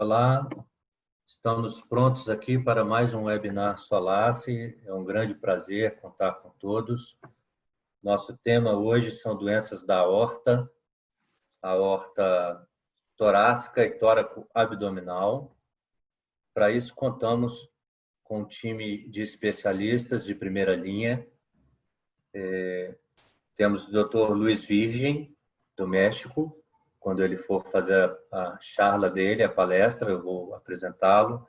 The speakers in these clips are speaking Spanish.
Olá, estamos prontos aqui para mais um webinar Solace. É um grande prazer contar com todos. Nosso tema hoje são doenças da aorta, torácica e tóraco-abdominal. Para isso, contamos com um time de especialistas de primeira linha. Temos o Dr. Luiz Virgem, do México. Quando ele for fazer a charla dele, a palestra, eu vou apresentá-lo.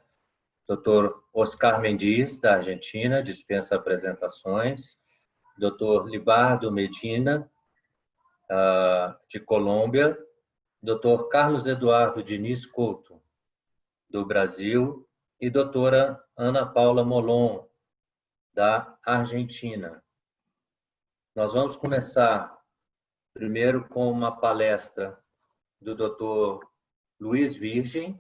Dr. Oscar Mendiz, da Argentina, dispensa apresentações. Dr. Libardo Medina, de Colômbia. Dr. Carlos Eduardo Diniz Couto, do Brasil. E doutora Ana Paula Molon, da Argentina. Nós vamos começar primeiro com uma palestra do Dr. Luiz Virgem,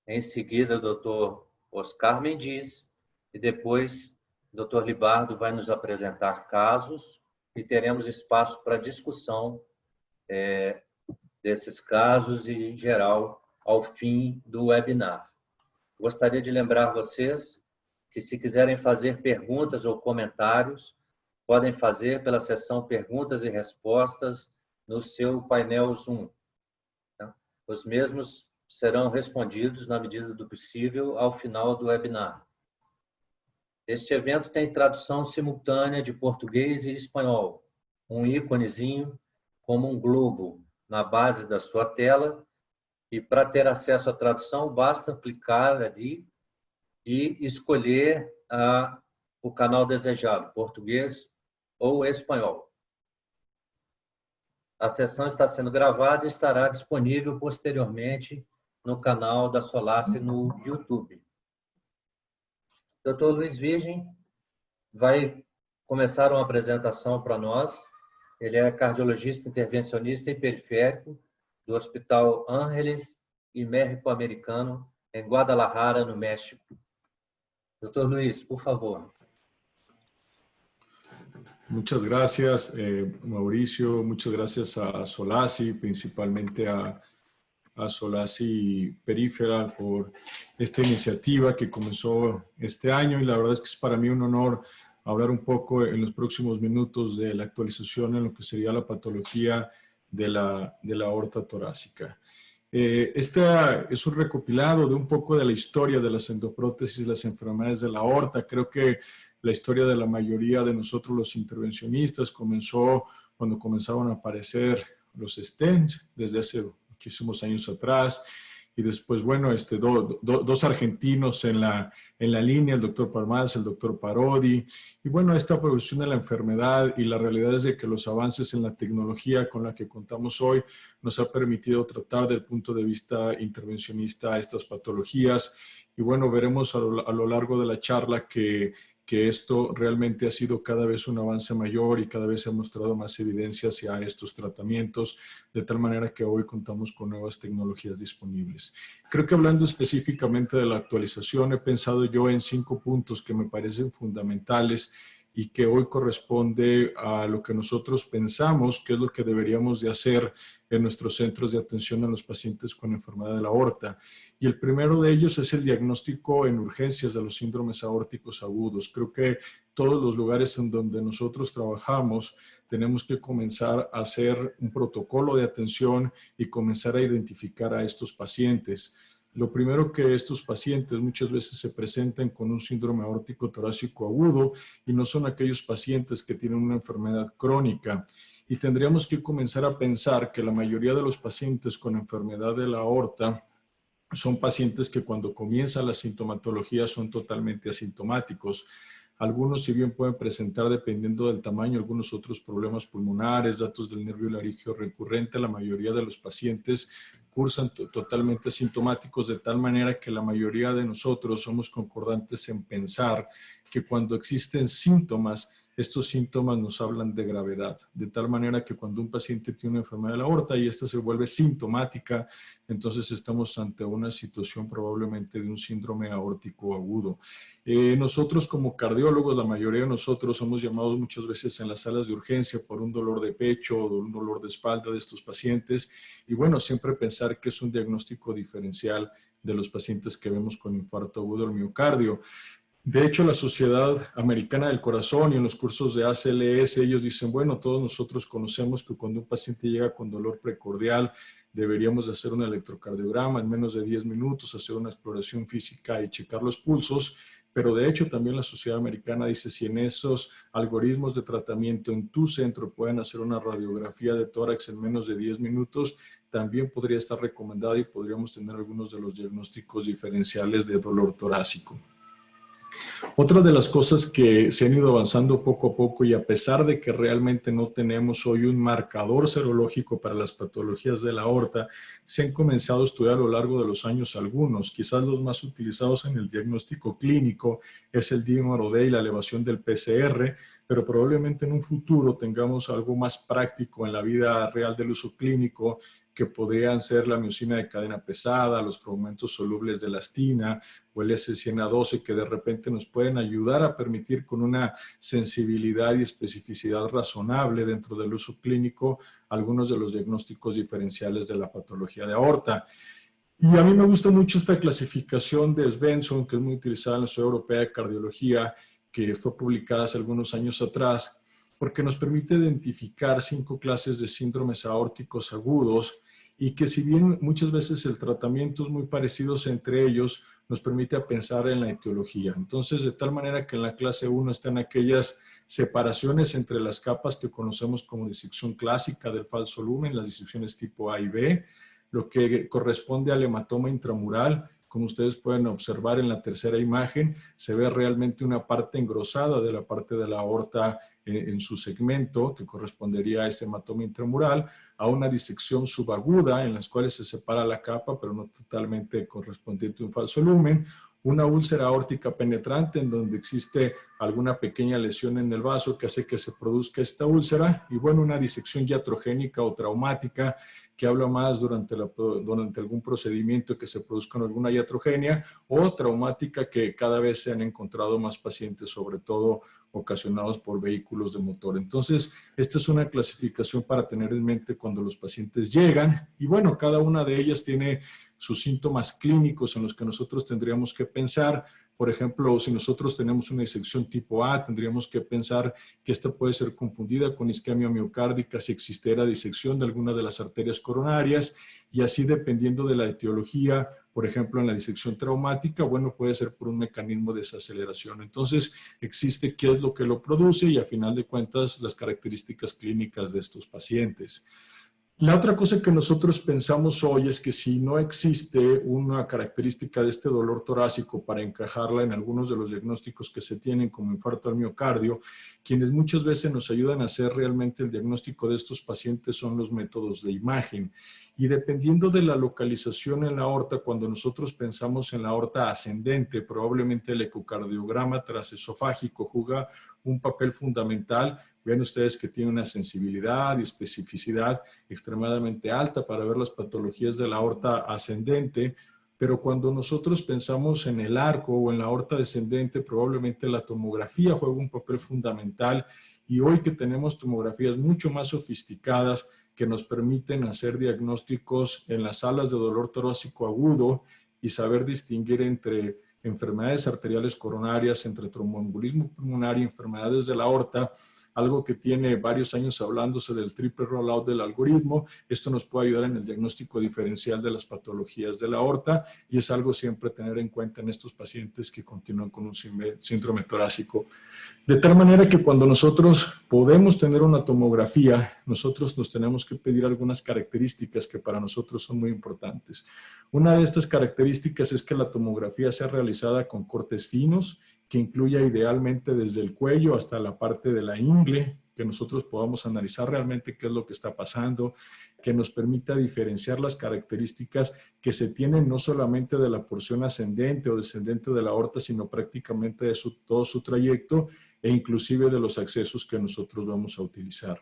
em seguida o Dr. Oscar Mendiz, e depois o Dr. Libardo vai nos apresentar casos e teremos espaço para discussão desses casos e, em geral, ao fim do webinar. Gostaria de lembrar vocês que, se quiserem fazer perguntas ou comentários, podem fazer pela seção Perguntas e Respostas no seu painel Zoom. Os mesmos serão respondidos, na medida do possível, ao final do webinar. Este evento tem tradução simultânea de português e espanhol. Um íconezinho, como um globo, na base da sua tela. E, para ter acesso à tradução, basta clicar ali e escolher o canal desejado, português ou espanhol. A sessão está sendo gravada e estará disponível posteriormente no canal da Solace no YouTube. O Dr. Luiz Virgem vai começar uma apresentação para nós. Ele é cardiologista intervencionista e periférico do Hospital Ángeles y México Americano, em Guadalajara, no México. Dr. Luiz, por favor. Muchas gracias, Mauricio. Muchas gracias a Solace, principalmente a Solace Peripheral por esta iniciativa que comenzó este año, y la verdad es que es para mí un honor hablar un poco en los próximos minutos de la actualización en lo que sería la patología de la aorta torácica. Este es un recopilado de un poco de la historia de las endoprótesis y las enfermedades de la aorta. Creo que la historia de la mayoría de nosotros los intervencionistas comenzó cuando comenzaron a aparecer los stents desde hace muchísimos años atrás, y después, bueno, dos argentinos en la línea, el doctor Parmaz, el doctor Parodi, y bueno, esta progresión de la enfermedad, y la realidad es de que los avances en la tecnología con la que contamos hoy nos ha permitido tratar desde el punto de vista intervencionista estas patologías, y bueno, veremos a lo largo de la charla que esto realmente ha sido cada vez un avance mayor y cada vez se ha mostrado más evidencia hacia estos tratamientos, de tal manera que hoy contamos con nuevas tecnologías disponibles. Creo que, hablando específicamente de la actualización, he pensado yo en 5 puntos que me parecen fundamentales y que hoy corresponde a lo que nosotros pensamos que es lo que deberíamos de hacer en nuestros centros de atención a los pacientes con enfermedad de la aorta. Y el primero de ellos es el diagnóstico en urgencias de los síndromes aórticos agudos. Creo que todos los lugares en donde nosotros trabajamos tenemos que comenzar a hacer un protocolo de atención y comenzar a identificar a estos pacientes. Lo primero, que estos pacientes muchas veces se presentan con un síndrome aórtico torácico agudo y no son aquellos pacientes que tienen una enfermedad crónica. Y tendríamos que comenzar a pensar que la mayoría de los pacientes con enfermedad de la aorta son pacientes que, cuando comienza la sintomatología, son totalmente asintomáticos. Algunos, si bien pueden presentar, dependiendo del tamaño, algunos otros problemas pulmonares, datos del nervio laríngeo recurrente, la mayoría de los pacientes cursan totalmente asintomáticos, de tal manera que la mayoría de nosotros somos concordantes en pensar que cuando existen síntomas, estos síntomas nos hablan de gravedad, de tal manera que cuando un paciente tiene una enfermedad de la aorta y esta se vuelve sintomática, entonces estamos ante una situación probablemente de un síndrome aórtico agudo. Nosotros, como cardiólogos, la mayoría de nosotros somos llamados muchas veces en las salas de urgencia por un dolor de pecho o un dolor de espalda de estos pacientes, y bueno, siempre pensar que es un diagnóstico diferencial de los pacientes que vemos con infarto agudo del miocardio. De hecho, la Sociedad Americana del Corazón y en los cursos de ACLS, ellos dicen, bueno, todos nosotros conocemos que cuando un paciente llega con dolor precordial, deberíamos de hacer un electrocardiograma en menos de 10 minutos, hacer una exploración física y checar los pulsos, pero de hecho también la Sociedad Americana dice si en esos algoritmos de tratamiento en tu centro pueden hacer una radiografía de tórax en menos de 10 minutos, también podría estar recomendada y podríamos tener algunos de los diagnósticos diferenciales de dolor torácico. Otra de las cosas que se han ido avanzando poco a poco y a pesar de que realmente no tenemos hoy un marcador serológico para las patologías de la aorta, se han comenzado a estudiar a lo largo de los años algunos. Quizás los más utilizados en el diagnóstico clínico es el dímero D y la elevación del PCR, pero probablemente en un futuro tengamos algo más práctico en la vida real del uso clínico, que podrían ser la miosina de cadena pesada, los fragmentos solubles de elastina o el S100A12, que de repente nos pueden ayudar a permitir con una sensibilidad y especificidad razonable dentro del uso clínico algunos de los diagnósticos diferenciales de la patología de aorta. Y a mí me gusta mucho esta clasificación de Svensson, que es muy utilizada en la Sociedad Europea de Cardiología, que fue publicada hace algunos años atrás, porque nos permite identificar 5 clases de síndromes aórticos agudos y que si bien muchas veces el tratamiento es muy parecido entre ellos, nos permite pensar en la etiología. Entonces, de tal manera que en la clase 1 están aquellas separaciones entre las capas que conocemos como disección clásica del falso lumen, las disecciones tipo A y B, lo que corresponde al hematoma intramural. Como ustedes pueden observar en la tercera imagen, se ve realmente una parte engrosada de la parte de la aorta en su segmento, que correspondería a este hematoma intramural, a una disección subaguda en las cuales se separa la capa, pero no totalmente correspondiente a un falso lumen, una úlcera aórtica penetrante en donde existe alguna pequeña lesión en el vaso que hace que se produzca esta úlcera, y bueno, una disección iatrogénica o traumática que habla más durante algún procedimiento que se produzca alguna iatrogenia, o traumática que cada vez se han encontrado más pacientes, sobre todo ocasionados por vehículos de motor. Entonces, esta es una clasificación para tener en mente cuando los pacientes llegan, y bueno, cada una de ellas tiene sus síntomas clínicos en los que nosotros tendríamos que pensar. Por ejemplo, si nosotros tenemos una disección tipo A, tendríamos que pensar que esta puede ser confundida con isquemia miocárdica si existiera disección de alguna de las arterias coronarias, y así dependiendo de la etiología, por ejemplo, en la disección traumática, bueno, puede ser por un mecanismo de desaceleración. Entonces, existe qué es lo que lo produce y a final de cuentas las características clínicas de estos pacientes. La otra cosa que nosotros pensamos hoy es que si no existe una característica de este dolor torácico para encajarla en algunos de los diagnósticos que se tienen como infarto al miocardio, quienes muchas veces nos ayudan a hacer realmente el diagnóstico de estos pacientes son los métodos de imagen. Y dependiendo de la localización en la aorta, cuando nosotros pensamos en la aorta ascendente, probablemente el ecocardiograma transesofágico juega un papel fundamental. Vean ustedes que tiene una sensibilidad y especificidad extremadamente alta para ver las patologías de la aorta ascendente, pero cuando nosotros pensamos en el arco o en la aorta descendente, probablemente la tomografía juega un papel fundamental, y hoy que tenemos tomografías mucho más sofisticadas que nos permiten hacer diagnósticos en las salas de dolor torácico agudo y saber distinguir entre enfermedades arteriales coronarias, entre tromboembolismo pulmonar y enfermedades de la aorta, algo que tiene varios años hablándose del triple rollout del algoritmo. Esto nos puede ayudar en el diagnóstico diferencial de las patologías de la aorta, y es algo siempre tener en cuenta en estos pacientes que continúan con un síndrome torácico. De tal manera que cuando nosotros podemos tener una tomografía, nosotros nos tenemos que pedir algunas características que para nosotros son muy importantes. Una de estas características es que la tomografía sea realizada con cortes finos, que incluya idealmente desde el cuello hasta la parte de la ingle, que nosotros podamos analizar realmente qué es lo que está pasando, que nos permita diferenciar las características que se tienen no solamente de la porción ascendente o descendente de la aorta, sino prácticamente de todo su trayecto e inclusive de los accesos que nosotros vamos a utilizar.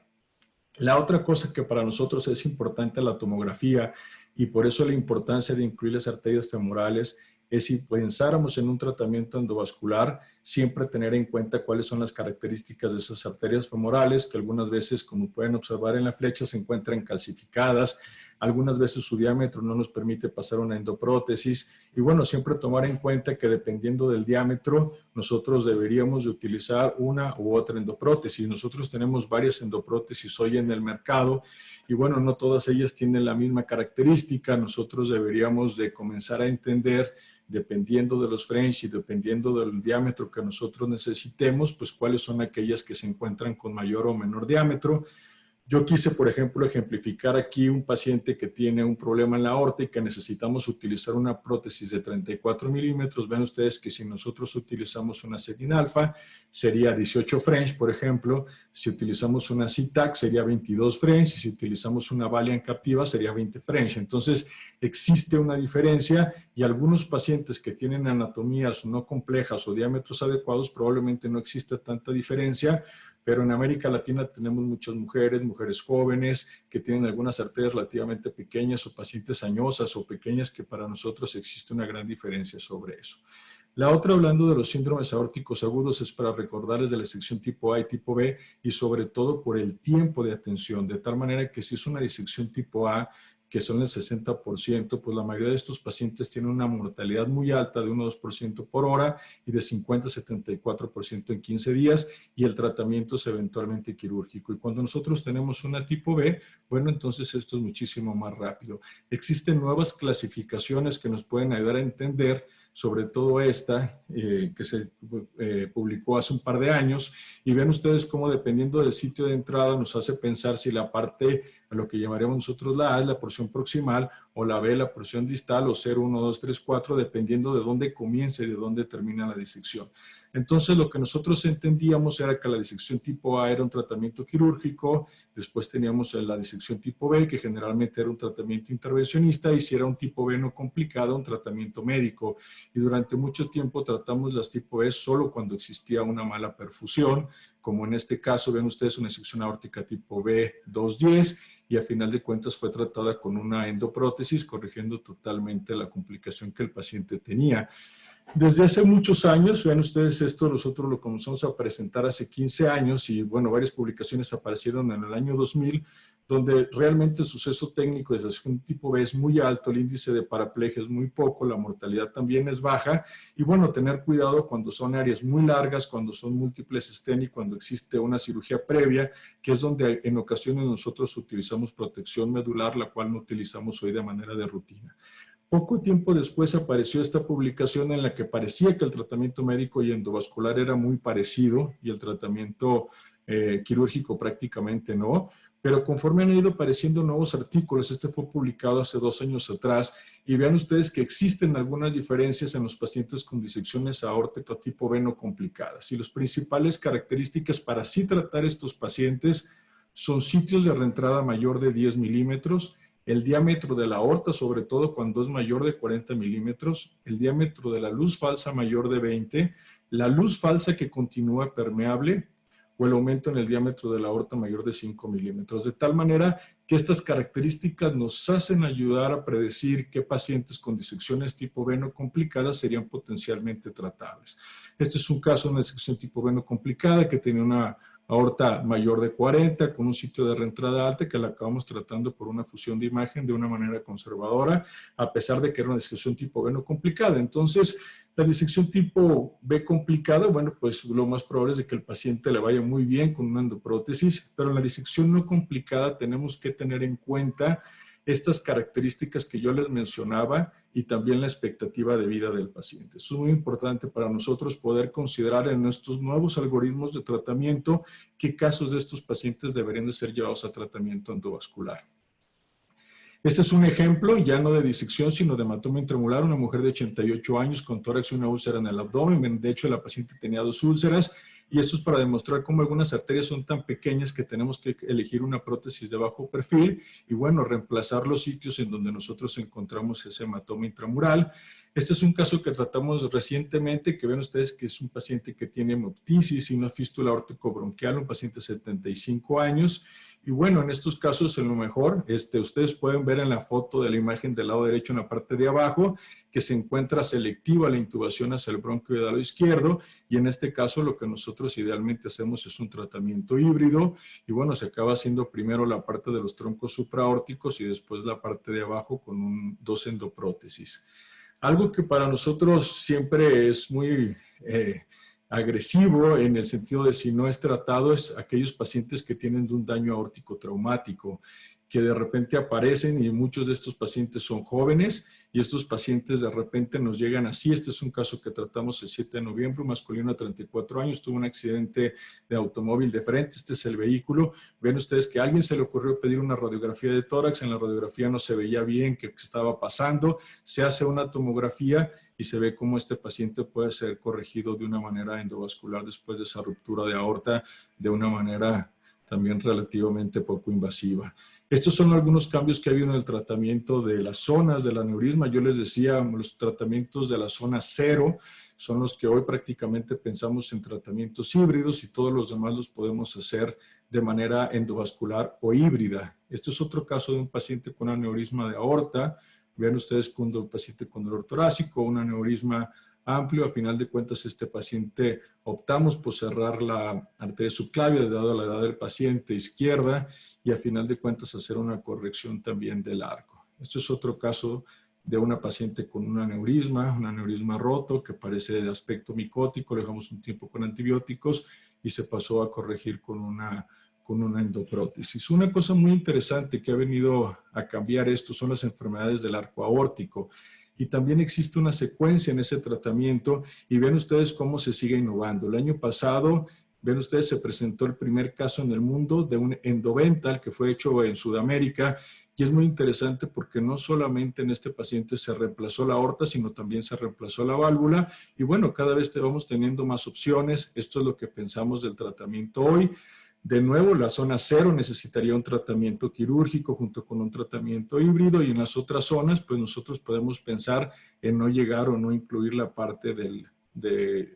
La otra cosa que para nosotros es importante la tomografía, y por eso la importancia de incluir las arterias femorales, es si pensáramos en un tratamiento endovascular, siempre tener en cuenta cuáles son las características de esas arterias femorales, que algunas veces, como pueden observar en la flecha, se encuentran calcificadas. algunas veces su diámetro no nos permite pasar una endoprótesis, y bueno, siempre tomar en cuenta que dependiendo del diámetro, nosotros deberíamos de utilizar una u otra endoprótesis. Nosotros tenemos varias endoprótesis hoy en el mercado, y bueno, no todas ellas tienen la misma característica. Nosotros deberíamos de comenzar a entender, dependiendo de los French y dependiendo del diámetro que nosotros necesitemos, pues cuáles son aquellas que se encuentran con mayor o menor diámetro. Yo quise, por ejemplo, ejemplificar aquí un paciente que tiene un problema en la aorta y que necesitamos utilizar una prótesis de 34 milímetros. Ven ustedes que si nosotros utilizamos una Sedin Alpha, sería 18 French, por ejemplo. Si utilizamos una C-TAC, sería 22 French. Y si utilizamos una Valiant Captiva, sería 20 French. Entonces, existe una diferencia, y algunos pacientes que tienen anatomías no complejas o diámetros adecuados, probablemente no exista tanta diferencia. Pero en América Latina tenemos muchas mujeres jóvenes que tienen algunas arterias relativamente pequeñas o pacientes añosas o pequeñas, que para nosotros existe una gran diferencia sobre eso. La otra, hablando de los síndromes aórticos agudos, es para recordarles de la disección tipo A y tipo B, y sobre todo por el tiempo de atención, de tal manera que si es una disección tipo A, que son el 60%, pues la mayoría de estos pacientes tienen una mortalidad muy alta de 1-2% por hora y de 50-74% en 15 días, y el tratamiento es eventualmente quirúrgico. Y cuando nosotros tenemos una tipo B, bueno, entonces esto es muchísimo más rápido. Existen nuevas clasificaciones que nos pueden ayudar a entender, sobre todo esta, que se publicó hace un par de años, y ven ustedes cómo dependiendo del sitio de entrada nos hace pensar si la parte, a lo que llamaremos nosotros la A, es la porción proximal, o la B, la porción distal, o 0, 1, 2, 3, 4, dependiendo de dónde comienza y de dónde termina la disección. Entonces, lo que nosotros entendíamos era que la disección tipo A era un tratamiento quirúrgico, después teníamos la disección tipo B, que generalmente era un tratamiento intervencionista, y si era un tipo B no complicado, un tratamiento médico. Y durante mucho tiempo tratamos las tipo B solo cuando existía una mala perfusión, como en este caso, ven ustedes una disección aórtica tipo B210, y a final de cuentas fue tratada con una endoprótesis, corrigiendo totalmente la complicación que el paciente tenía. Desde hace muchos años, vean ustedes esto, nosotros lo comenzamos a presentar hace 15 años, y bueno, varias publicaciones aparecieron en el año 2000, donde realmente el suceso técnico de disección tipo B es muy alto, el índice de paraplegia es muy poco, la mortalidad también es baja, y bueno, tener cuidado cuando son áreas muy largas, cuando son múltiples stent y cuando existe una cirugía previa, que es donde en ocasiones nosotros utilizamos protección medular, la cual no utilizamos hoy de manera de rutina. Poco tiempo después apareció esta publicación en la que parecía que el tratamiento médico y endovascular era muy parecido y el tratamiento quirúrgico prácticamente no, pero conforme han ido apareciendo nuevos artículos, este fue publicado hace 2 años atrás, y vean ustedes que existen algunas diferencias en los pacientes con disecciones aórticas tipo B no complicadas, y las principales características para así tratar estos pacientes son sitios de reentrada mayor de 10 milímetros, el diámetro de la aorta, sobre todo cuando es mayor de 40 milímetros, el diámetro de la luz falsa mayor de 20, la luz falsa que continúa permeable, o el aumento en el diámetro de la aorta mayor de 5 milímetros. De tal manera que estas características nos hacen ayudar a predecir qué pacientes con disecciones tipo B no complicadas serían potencialmente tratables. Este es un caso de una disección tipo B no complicada que tiene una aorta mayor de 40 con un sitio de reentrada alta, que la acabamos tratando por una fusión de imagen de una manera conservadora, a pesar de que era una disección tipo B no complicada. Entonces, la disección tipo B complicada, bueno, pues lo más probable es de que el paciente le vaya muy bien con una endoprótesis, pero en la disección no complicada tenemos que tener en cuenta estas características que yo les mencionaba y también la expectativa de vida del paciente. Es muy importante para nosotros poder considerar en estos nuevos algoritmos de tratamiento qué casos de estos pacientes deberían de ser llevados a tratamiento endovascular. Este es un ejemplo ya no de disección, sino de hematoma intramural, una mujer de 88 años con tórax y una úlcera en el abdomen. De hecho, la paciente tenía 2 úlceras, y esto es para demostrar cómo algunas arterias son tan pequeñas que tenemos que elegir una prótesis de bajo perfil y, bueno, reemplazar los sitios en donde nosotros encontramos ese hematoma intramural. Este es un caso que tratamos recientemente, que ven ustedes que es un paciente que tiene hemoptisis y una fístula aórtico-bronquial, un paciente de 75 años. Y bueno, en estos casos, en lo mejor, ustedes pueden ver en la foto de la imagen del lado derecho en la parte de abajo que se encuentra selectiva la intubación hacia el bronquio del lado izquierdo, y en este caso lo que nosotros idealmente hacemos es un tratamiento híbrido, y bueno, se acaba haciendo primero la parte de los troncos supraórticos y después la parte de abajo con dos endoprótesis. Algo que para nosotros siempre es muy agresivo en el sentido de si no es tratado es aquellos pacientes que tienen un daño aórtico traumático, que de repente aparecen, y muchos de estos pacientes son jóvenes, y estos pacientes de repente nos llegan así. Este es un caso que tratamos el 7 de noviembre, un masculino de 34 años, tuvo un accidente de automóvil de frente, este es el vehículo. Ven ustedes que a alguien se le ocurrió pedir una radiografía de tórax, en la radiografía no se veía bien qué estaba pasando, se hace una tomografía y se ve cómo este paciente puede ser corregido de una manera endovascular después de esa ruptura de aorta, de una manera también relativamente poco invasiva. Estos son algunos cambios que ha habido en el tratamiento de las zonas del aneurisma. Yo les decía, los tratamientos de la zona 0 son los que hoy prácticamente pensamos en tratamientos híbridos, y todos los demás los podemos hacer de manera endovascular o híbrida. Este es otro caso de un paciente con aneurisma de aorta. Vean ustedes con un paciente con dolor torácico, un aneurisma amplio. A final de cuentas, este paciente optamos por cerrar la arteria subclavia dado la edad del paciente izquierda, y a final de cuentas hacer una corrección también del arco. Este es otro caso de una paciente con un aneurisma roto que parece de aspecto micótico. Le dejamos un tiempo con antibióticos y se pasó a corregir con una endoprótesis. Una cosa muy interesante que ha venido a cambiar esto son las enfermedades del arco aórtico, y también existe una secuencia en ese tratamiento, y ven ustedes cómo se sigue innovando. El año pasado, ven ustedes, se presentó el primer caso en el mundo de un endovental que fue hecho en Sudamérica, y es muy interesante porque no solamente en este paciente se reemplazó la aorta, sino también se reemplazó la válvula, y bueno, cada vez vamos teniendo más opciones. Esto es lo que pensamos del tratamiento hoy. De nuevo, la zona 0 necesitaría un tratamiento quirúrgico junto con un tratamiento híbrido, y en las otras zonas, pues nosotros podemos pensar en no llegar o no incluir la parte de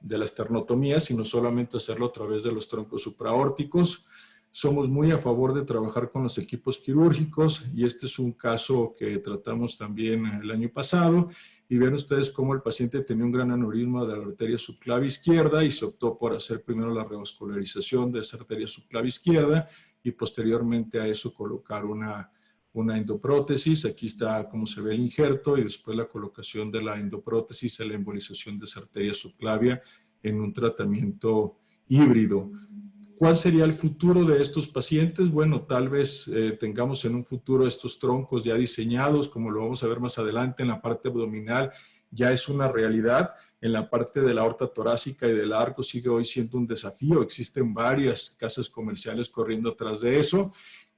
la esternotomía, sino solamente hacerlo a través de los troncos supraórticos. Somos muy a favor de trabajar con los equipos quirúrgicos, y este es un caso que tratamos también el año pasado. Y ven ustedes cómo el paciente tenía un gran aneurisma de la arteria subclavia izquierda, y se optó por hacer primero la revascularización de esa arteria subclavia izquierda y posteriormente a eso colocar una endoprótesis. Aquí está cómo se ve el injerto, y después la colocación de la endoprótesis y la embolización de esa arteria subclavia en un tratamiento híbrido. ¿Cuál sería el futuro de estos pacientes? Bueno, tal vez tengamos en un futuro estos troncos ya diseñados, como lo vamos a ver más adelante en la parte abdominal, ya es una realidad. En la parte de la aorta torácica y del arco sigue hoy siendo un desafío. Existen varias casas comerciales corriendo atrás de eso.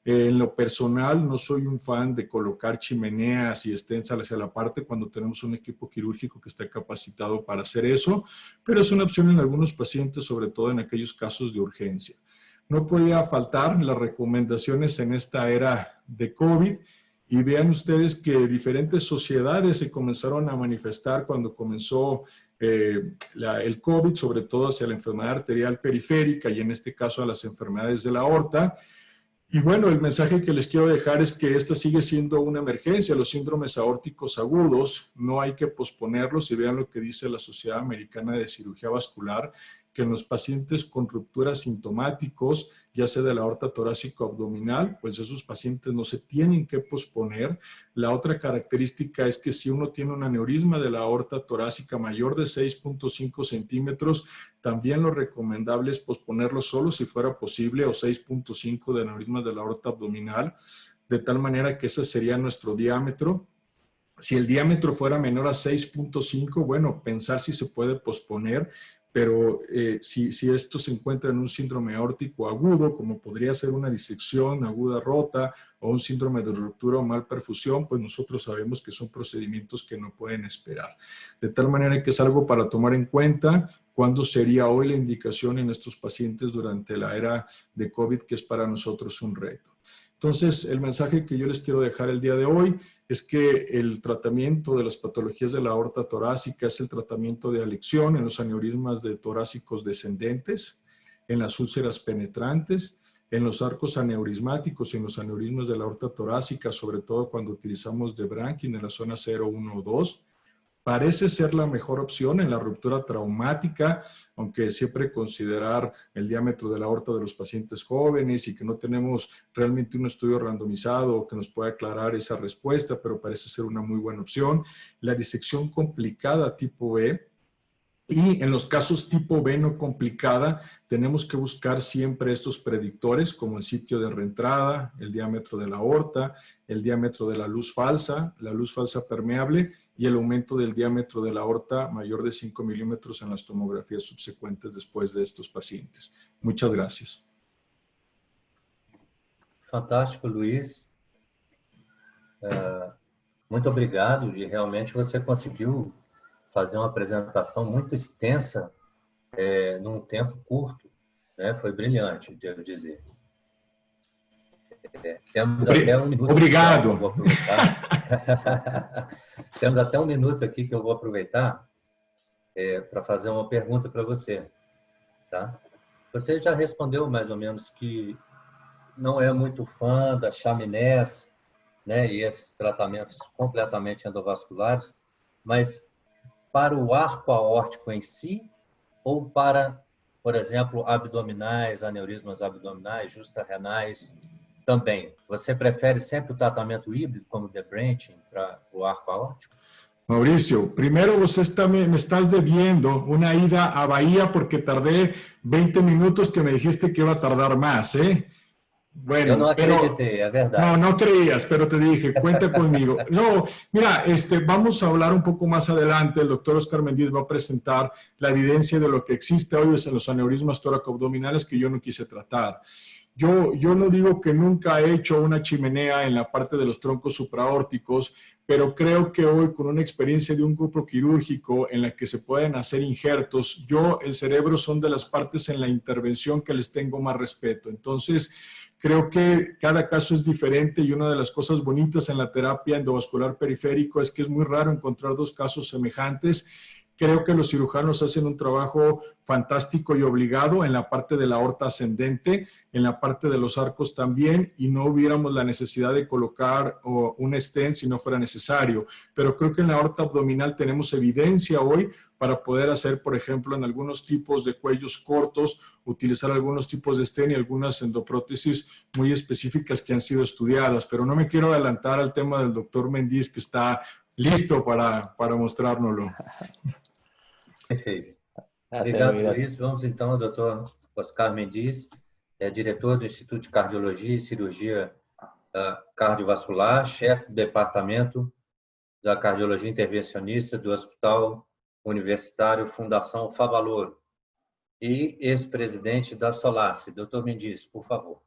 En lo personal, no soy un fan de colocar chimeneas y stents hacia la parte cuando tenemos un equipo quirúrgico que está capacitado para hacer eso, pero es una opción en algunos pacientes, sobre todo en aquellos casos de urgencia. No podía faltar las recomendaciones en esta era de COVID, y vean ustedes que diferentes sociedades se comenzaron a manifestar cuando comenzó el COVID, sobre todo hacia la enfermedad arterial periférica y en este caso a las enfermedades de la aorta. Y bueno, el mensaje que les quiero dejar es que esta sigue siendo una emergencia. Los síndromes aórticos agudos no hay que posponerlos, y vean lo que dice la Sociedad Americana de Cirugía Vascular, que en los pacientes con rupturas sintomáticos, ya sea de la aorta torácica abdominal, pues esos pacientes no se tienen que posponer. La otra característica es que si uno tiene un aneurisma de la aorta torácica mayor de 6.5 centímetros, también lo recomendable es posponerlo solo si fuera posible, o 6.5 de aneurismas de la aorta abdominal, de tal manera que ese sería nuestro diámetro. Si el diámetro fuera menor a 6.5, bueno, pensar si se puede posponer. Pero si esto se encuentra en un síndrome aórtico agudo, como podría ser una disección aguda rota o un síndrome de ruptura o malperfusión, pues nosotros sabemos que son procedimientos que no pueden esperar. De tal manera que es algo para tomar en cuenta. ¿Cuándo sería hoy la indicación en estos pacientes durante la era de COVID, que es para nosotros un reto? Entonces, el mensaje que yo les quiero dejar el día de hoy es que el tratamiento de las patologías de la aorta torácica es el tratamiento de elección en los aneurismas torácicos descendentes, en las úlceras penetrantes, en los arcos aneurismáticos y en los aneurismas de la aorta torácica, sobre todo cuando utilizamos debranking en la zona 0, 1 o 2. Parece ser la mejor opción en la ruptura traumática, aunque siempre considerar el diámetro de la aorta de los pacientes jóvenes y que no tenemos realmente un estudio randomizado que nos pueda aclarar esa respuesta, pero parece ser una muy buena opción. La disección complicada tipo B. Y en los casos tipo B no complicada, tenemos que buscar siempre estos predictores como el sitio de reentrada, el diámetro de la aorta, el diámetro de la luz falsa permeable y el aumento del diámetro de la aorta mayor de 5 milímetros en las tomografías subsecuentes después de estos pacientes. Muchas gracias. Fantástico, Luiz. Muito obrigado, e realmente você conseguiu fazer uma apresentação muito extensa num tempo curto, né? Foi brilhante, devo dizer. Temos até um minuto. Obrigado. Que eu vou aproveitar. Temos até um minuto aqui que eu vou aproveitar para fazer uma pergunta para você. Tá? Você já respondeu mais ou menos que não é muito fã da chaminés, né, e esses tratamentos completamente endovasculares, mas para o arco aórtico em si, ou para, por exemplo, abdominais, aneurismas abdominais, justarenais, também. Você prefere sempre o tratamento híbrido, como debranching, para o arco aórtico? Mauricio, primero você me estás debiendo una ida a Bahía porque tardé 20 minutos que me dijiste que iba a tardar más, ¿eh? Bueno, yo no acredité, es verdad. No creías, pero te dije, cuenta conmigo. No, mira, vamos a hablar un poco más adelante. El doctor Oscar Mendiz va a presentar la evidencia de lo que existe hoy en los aneurismas tóraco-abdominales que yo no quise tratar. Yo no digo que nunca he hecho una chimenea en la parte de los troncos supraórticos, pero creo que hoy con una experiencia de un grupo quirúrgico en la que se pueden hacer injertos, el cerebro son de las partes en la intervención que les tengo más respeto. Entonces, creo que cada caso es diferente y una de las cosas bonitas en la terapia endovascular periférico es que es muy raro encontrar dos casos semejantes. Creo que los cirujanos hacen un trabajo fantástico y obligado en la parte de la aorta ascendente, en la parte de los arcos también, y no hubiéramos la necesidad de colocar un stent si no fuera necesario. Pero creo que en la aorta abdominal tenemos evidencia hoy para poder hacer, por ejemplo, en algunos tipos de cuellos cortos, utilizar algunos tipos de stent y algunas endoprótesis muy específicas que han sido estudiadas. Pero no me quiero adelantar al tema del doctor Mendiz, que está listo para mostrárnoslo. Perfeito. Obrigado, Luiz. Vamos então ao Dr. Oscar Mendiz, diretor do Instituto de Cardiologia e Cirurgia Cardiovascular, chefe do Departamento da Cardiologia Intervencionista do Hospital Universitário Fundação Favaloro e ex-presidente da Solace. Dr. Mendiz, por favor.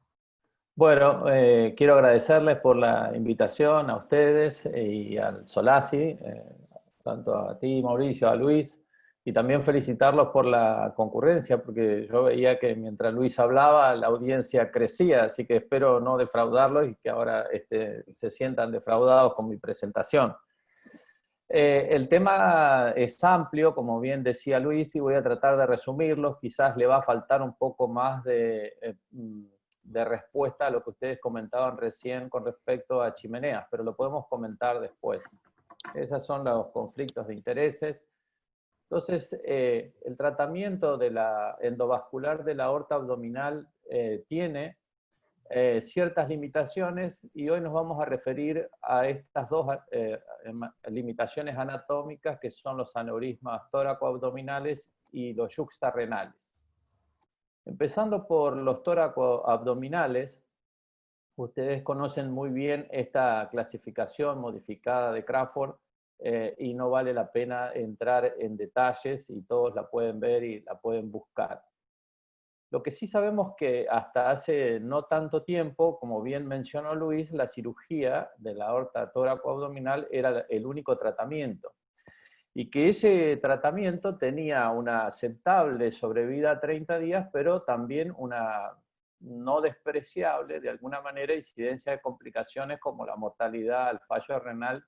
Bueno, quiero agradecerles por la invitación a ustedes y al Solace, tanto a ti, Mauricio, a Luis, y también felicitarlos por la concurrencia, porque yo veía que mientras Luis hablaba, la audiencia crecía, así que espero no defraudarlos y que ahora se sientan defraudados con mi presentación. El tema es amplio, como bien decía Luis, y voy a tratar de resumirlos. Quizás le va a faltar un poco más de respuesta a lo que ustedes comentaban recién con respecto a chimeneas, pero lo podemos comentar después. Esos son los conflictos de intereses. Entonces, el tratamiento de la endovascular de la aorta abdominal tiene ciertas limitaciones y hoy nos vamos a referir a estas dos limitaciones anatómicas que son los aneurismas tóraco-abdominales y los yuxtarrenales. Empezando por los tóraco-abdominales, ustedes conocen muy bien esta clasificación modificada de Crawford y no vale la pena entrar en detalles y todos la pueden ver y la pueden buscar. Lo que sí sabemos que hasta hace no tanto tiempo, como bien mencionó Luis, la cirugía de la aorta tóraco-abdominal era el único tratamiento. Y que ese tratamiento tenía una aceptable sobrevida a 30 días, pero también una no despreciable, de alguna manera, incidencia de complicaciones como la mortalidad al fallo renal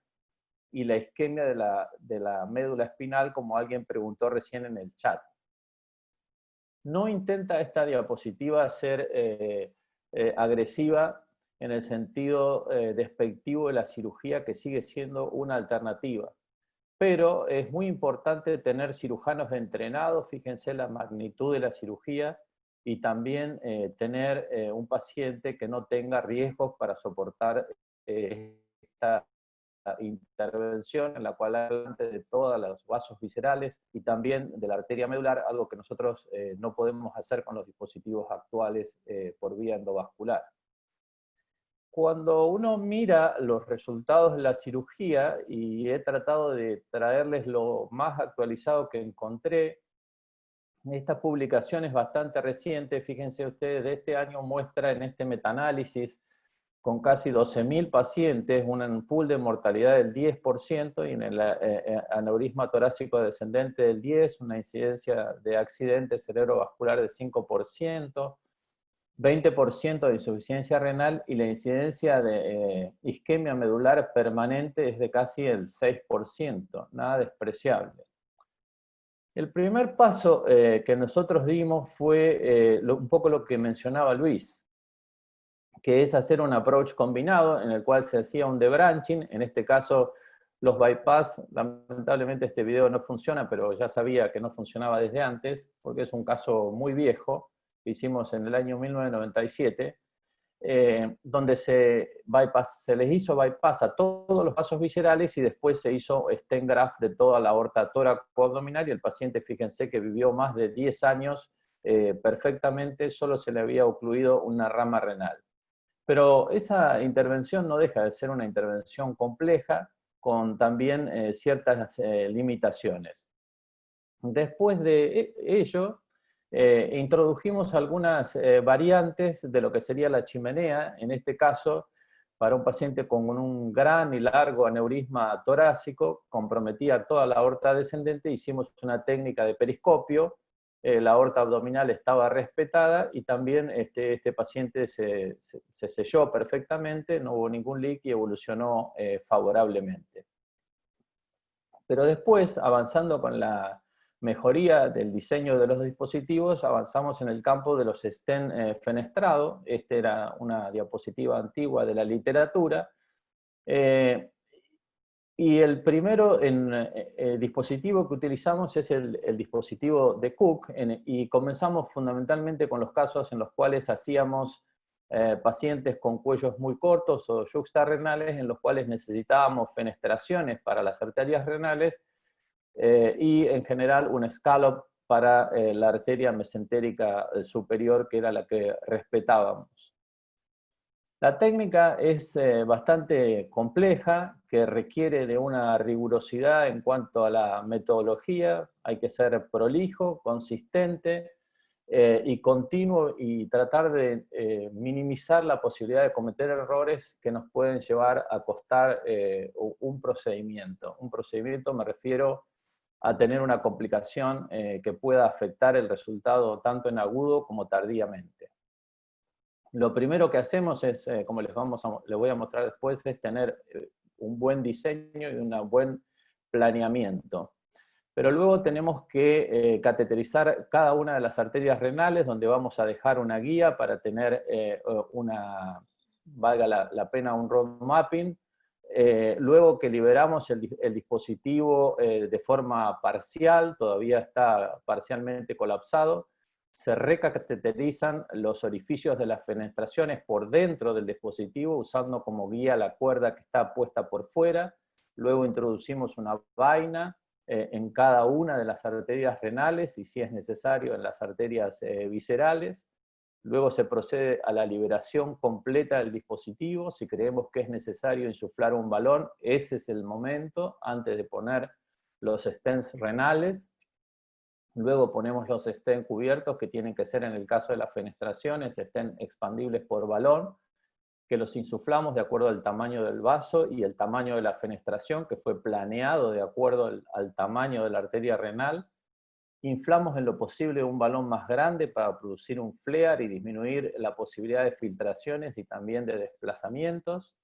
y la isquemia de la médula espinal, como alguien preguntó recién en el chat. No intenta esta diapositiva ser agresiva en el sentido despectivo de la cirugía, que sigue siendo una alternativa. Pero es muy importante tener cirujanos entrenados, fíjense la magnitud de la cirugía, y también tener un paciente que no tenga riesgos para soportar esta intervención, en la cual adelante de todos los vasos viscerales y también de la arteria medular, algo que nosotros no podemos hacer con los dispositivos actuales por vía endovascular. Cuando uno mira los resultados de la cirugía, y he tratado de traerles lo más actualizado que encontré, esta publicación es bastante reciente, fíjense ustedes, de este año, muestra en este metaanálisis con casi 12.000 pacientes un pool de mortalidad del 10% y en el aneurisma torácico descendente del 10%, una incidencia de accidente cerebrovascular de 5%, 20% de insuficiencia renal, y la incidencia de isquemia medular permanente es de casi el 6%, nada despreciable. El primer paso que nosotros dimos fue un poco lo que mencionaba Luis, que es hacer un approach combinado en el cual se hacía un debranching, en este caso los bypass. Lamentablemente este video no funciona, pero ya sabía que no funcionaba desde antes, porque es un caso muy viejo, que hicimos en el año 1997, donde se les hizo bypass a todos los vasos viscerales y después se hizo stent graft de toda la aorta tóraco-abdominal, y el paciente, fíjense que vivió más de 10 años perfectamente, solo se le había ocluido una rama renal. Pero esa intervención no deja de ser una intervención compleja, con también ciertas limitaciones. Después de ello, introdujimos algunas variantes de lo que sería la chimenea, en este caso, para un paciente con un gran y largo aneurisma torácico, comprometía toda la aorta descendente, hicimos una técnica de periscopio, la aorta abdominal estaba respetada, y también este paciente se selló perfectamente, no hubo ningún leak y evolucionó favorablemente. Pero después, avanzando con la mejoría del diseño de los dispositivos, avanzamos en el campo de los stent fenestrado. Esta era una diapositiva antigua de la literatura. Y el primero dispositivo que utilizamos es el dispositivo de Cook, y comenzamos fundamentalmente con los casos en los cuales hacíamos pacientes con cuellos muy cortos o yuxtarrenales, en los cuales necesitábamos fenestraciones para las arterias renales, y en general un scallop para la arteria mesentérica superior, que era la que respetábamos. La técnica es bastante compleja, que requiere de una rigurosidad en cuanto a la metodología. Hay que ser prolijo, consistente y continuo, y tratar de minimizar la posibilidad de cometer errores que nos pueden llevar a costar un procedimiento. Un procedimiento, me refiero a tener una complicación que pueda afectar el resultado tanto en agudo como tardíamente. Lo primero que hacemos es, como les voy a mostrar después, es tener un buen diseño y un buen planeamiento. Pero luego tenemos que cateterizar cada una de las arterias renales, donde vamos a dejar una guía para tener valga la pena, un road mapping. Luego que liberamos el dispositivo de forma parcial, todavía está parcialmente colapsado, se recateterizan los orificios de las fenestraciones por dentro del dispositivo, usando como guía la cuerda que está puesta por fuera. Luego introducimos una vaina en cada una de las arterias renales, y si es necesario en las arterias viscerales. Luego se procede a la liberación completa del dispositivo. Si creemos que es necesario insuflar un balón, ese es el momento, antes de poner los stents renales. Luego ponemos los stents cubiertos, que tienen que ser, en el caso de las fenestraciones, stents expandibles por balón, que los insuflamos de acuerdo al tamaño del vaso y el tamaño de la fenestración, que fue planeado de acuerdo al tamaño de la arteria renal. Inflamos en lo posible un balón más grande para producir un flare y disminuir la posibilidad de filtraciones y también de desplazamientos.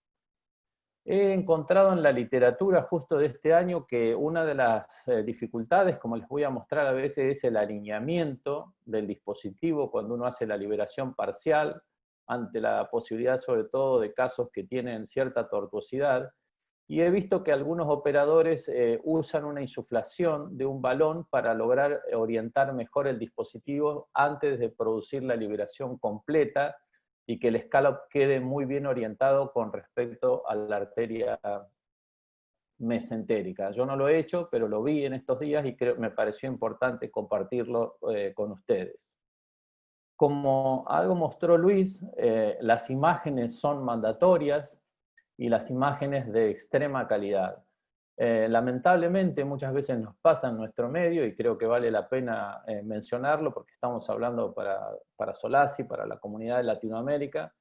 He encontrado en la literatura justo de este año que una de las dificultades, como les voy a mostrar a veces, es el alineamiento del dispositivo cuando uno hace la liberación parcial. ante la posibilidad sobre todo de casos que tienen cierta tortuosidad, y he visto que algunos operadores usan una insuflación de un balón para lograr orientar mejor el dispositivo antes de producir la liberación completa y que el scallop quede muy bien orientado con respecto a la arteria mesentérica. Yo no lo he hecho, pero lo vi en estos días y me pareció importante compartirlo con ustedes. Como algo mostró Luis, las imágenes son mandatorias y las imágenes de extrema calidad. Lamentablemente muchas veces nos pasa en nuestro medio, y creo que vale la pena mencionarlo porque estamos hablando para Solasi, para la comunidad de Latinoamérica,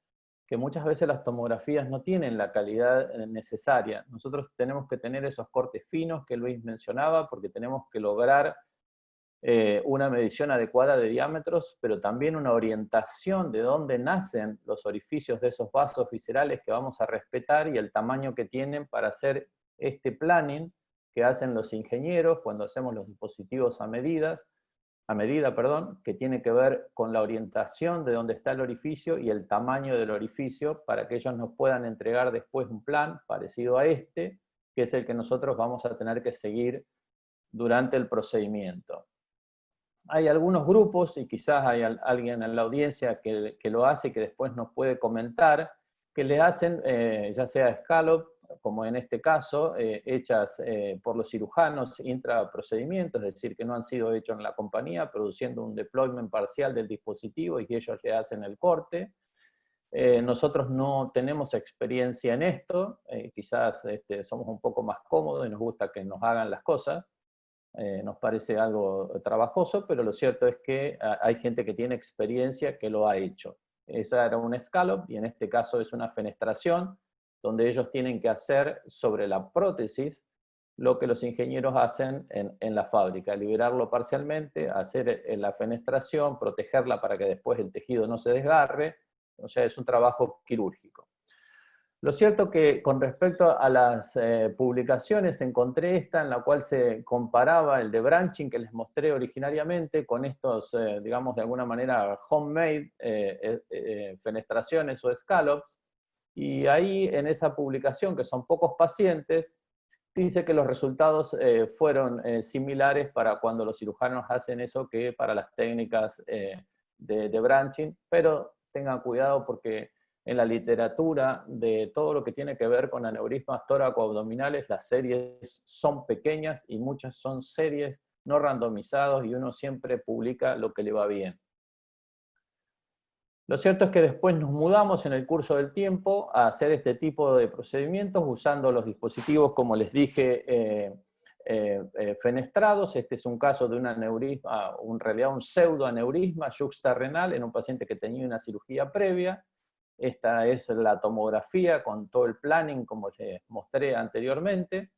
que muchas veces las tomografías no tienen la calidad necesaria. Nosotros tenemos que tener esos cortes finos que Luis mencionaba, porque tenemos que lograr una medición adecuada de diámetros, pero también una orientación de dónde nacen los orificios de esos vasos viscerales que vamos a respetar y el tamaño que tienen para hacer este planning que hacen los ingenieros cuando hacemos los dispositivos a medida, que tiene que ver con la orientación de dónde está el orificio y el tamaño del orificio para que ellos nos puedan entregar después un plan parecido a este, que es el que nosotros vamos a tener que seguir durante el procedimiento. Hay algunos grupos, y quizás hay alguien en la audiencia que lo hace y que después nos puede comentar, que le hacen, ya sea scallop, como en este caso, hechas por los cirujanos intraprocedimientos, es decir, que no han sido hechos en la compañía, produciendo un deployment parcial del dispositivo y que ellos le hacen el corte. Nosotros no tenemos experiencia en esto, quizás somos un poco más cómodos y nos gusta que nos hagan las cosas. Nos parece algo trabajoso, pero lo cierto es que hay gente que tiene experiencia que lo ha hecho. Esa era un scallop, y en este caso es una fenestración, donde ellos tienen que hacer sobre la prótesis lo que los ingenieros hacen en la fábrica, liberarlo parcialmente, hacer la fenestración, protegerla para que después el tejido no se desgarre, o sea, es un trabajo quirúrgico. Lo cierto que con respecto a las publicaciones encontré esta en la cual se comparaba el de branching que les mostré originariamente con estos, digamos de alguna manera, homemade fenestraciones o scallops, y ahí en esa publicación, que son pocos pacientes, dice que los resultados fueron similares para cuando los cirujanos hacen eso que para las técnicas de branching, pero tengan cuidado porque en la literatura de todo lo que tiene que ver con aneurismas tóraco-abdominales, las series son pequeñas y muchas son series no randomizados y uno siempre publica lo que le va bien. Lo cierto es que después nos mudamos en el curso del tiempo a hacer este tipo de procedimientos usando los dispositivos, como les dije, fenestrados. Este es un caso de un aneurisma, en realidad un pseudoaneurisma yuxtarrenal en un paciente que tenía una cirugía previa. Esta es la tomografía con todo el planning, como les mostré anteriormente.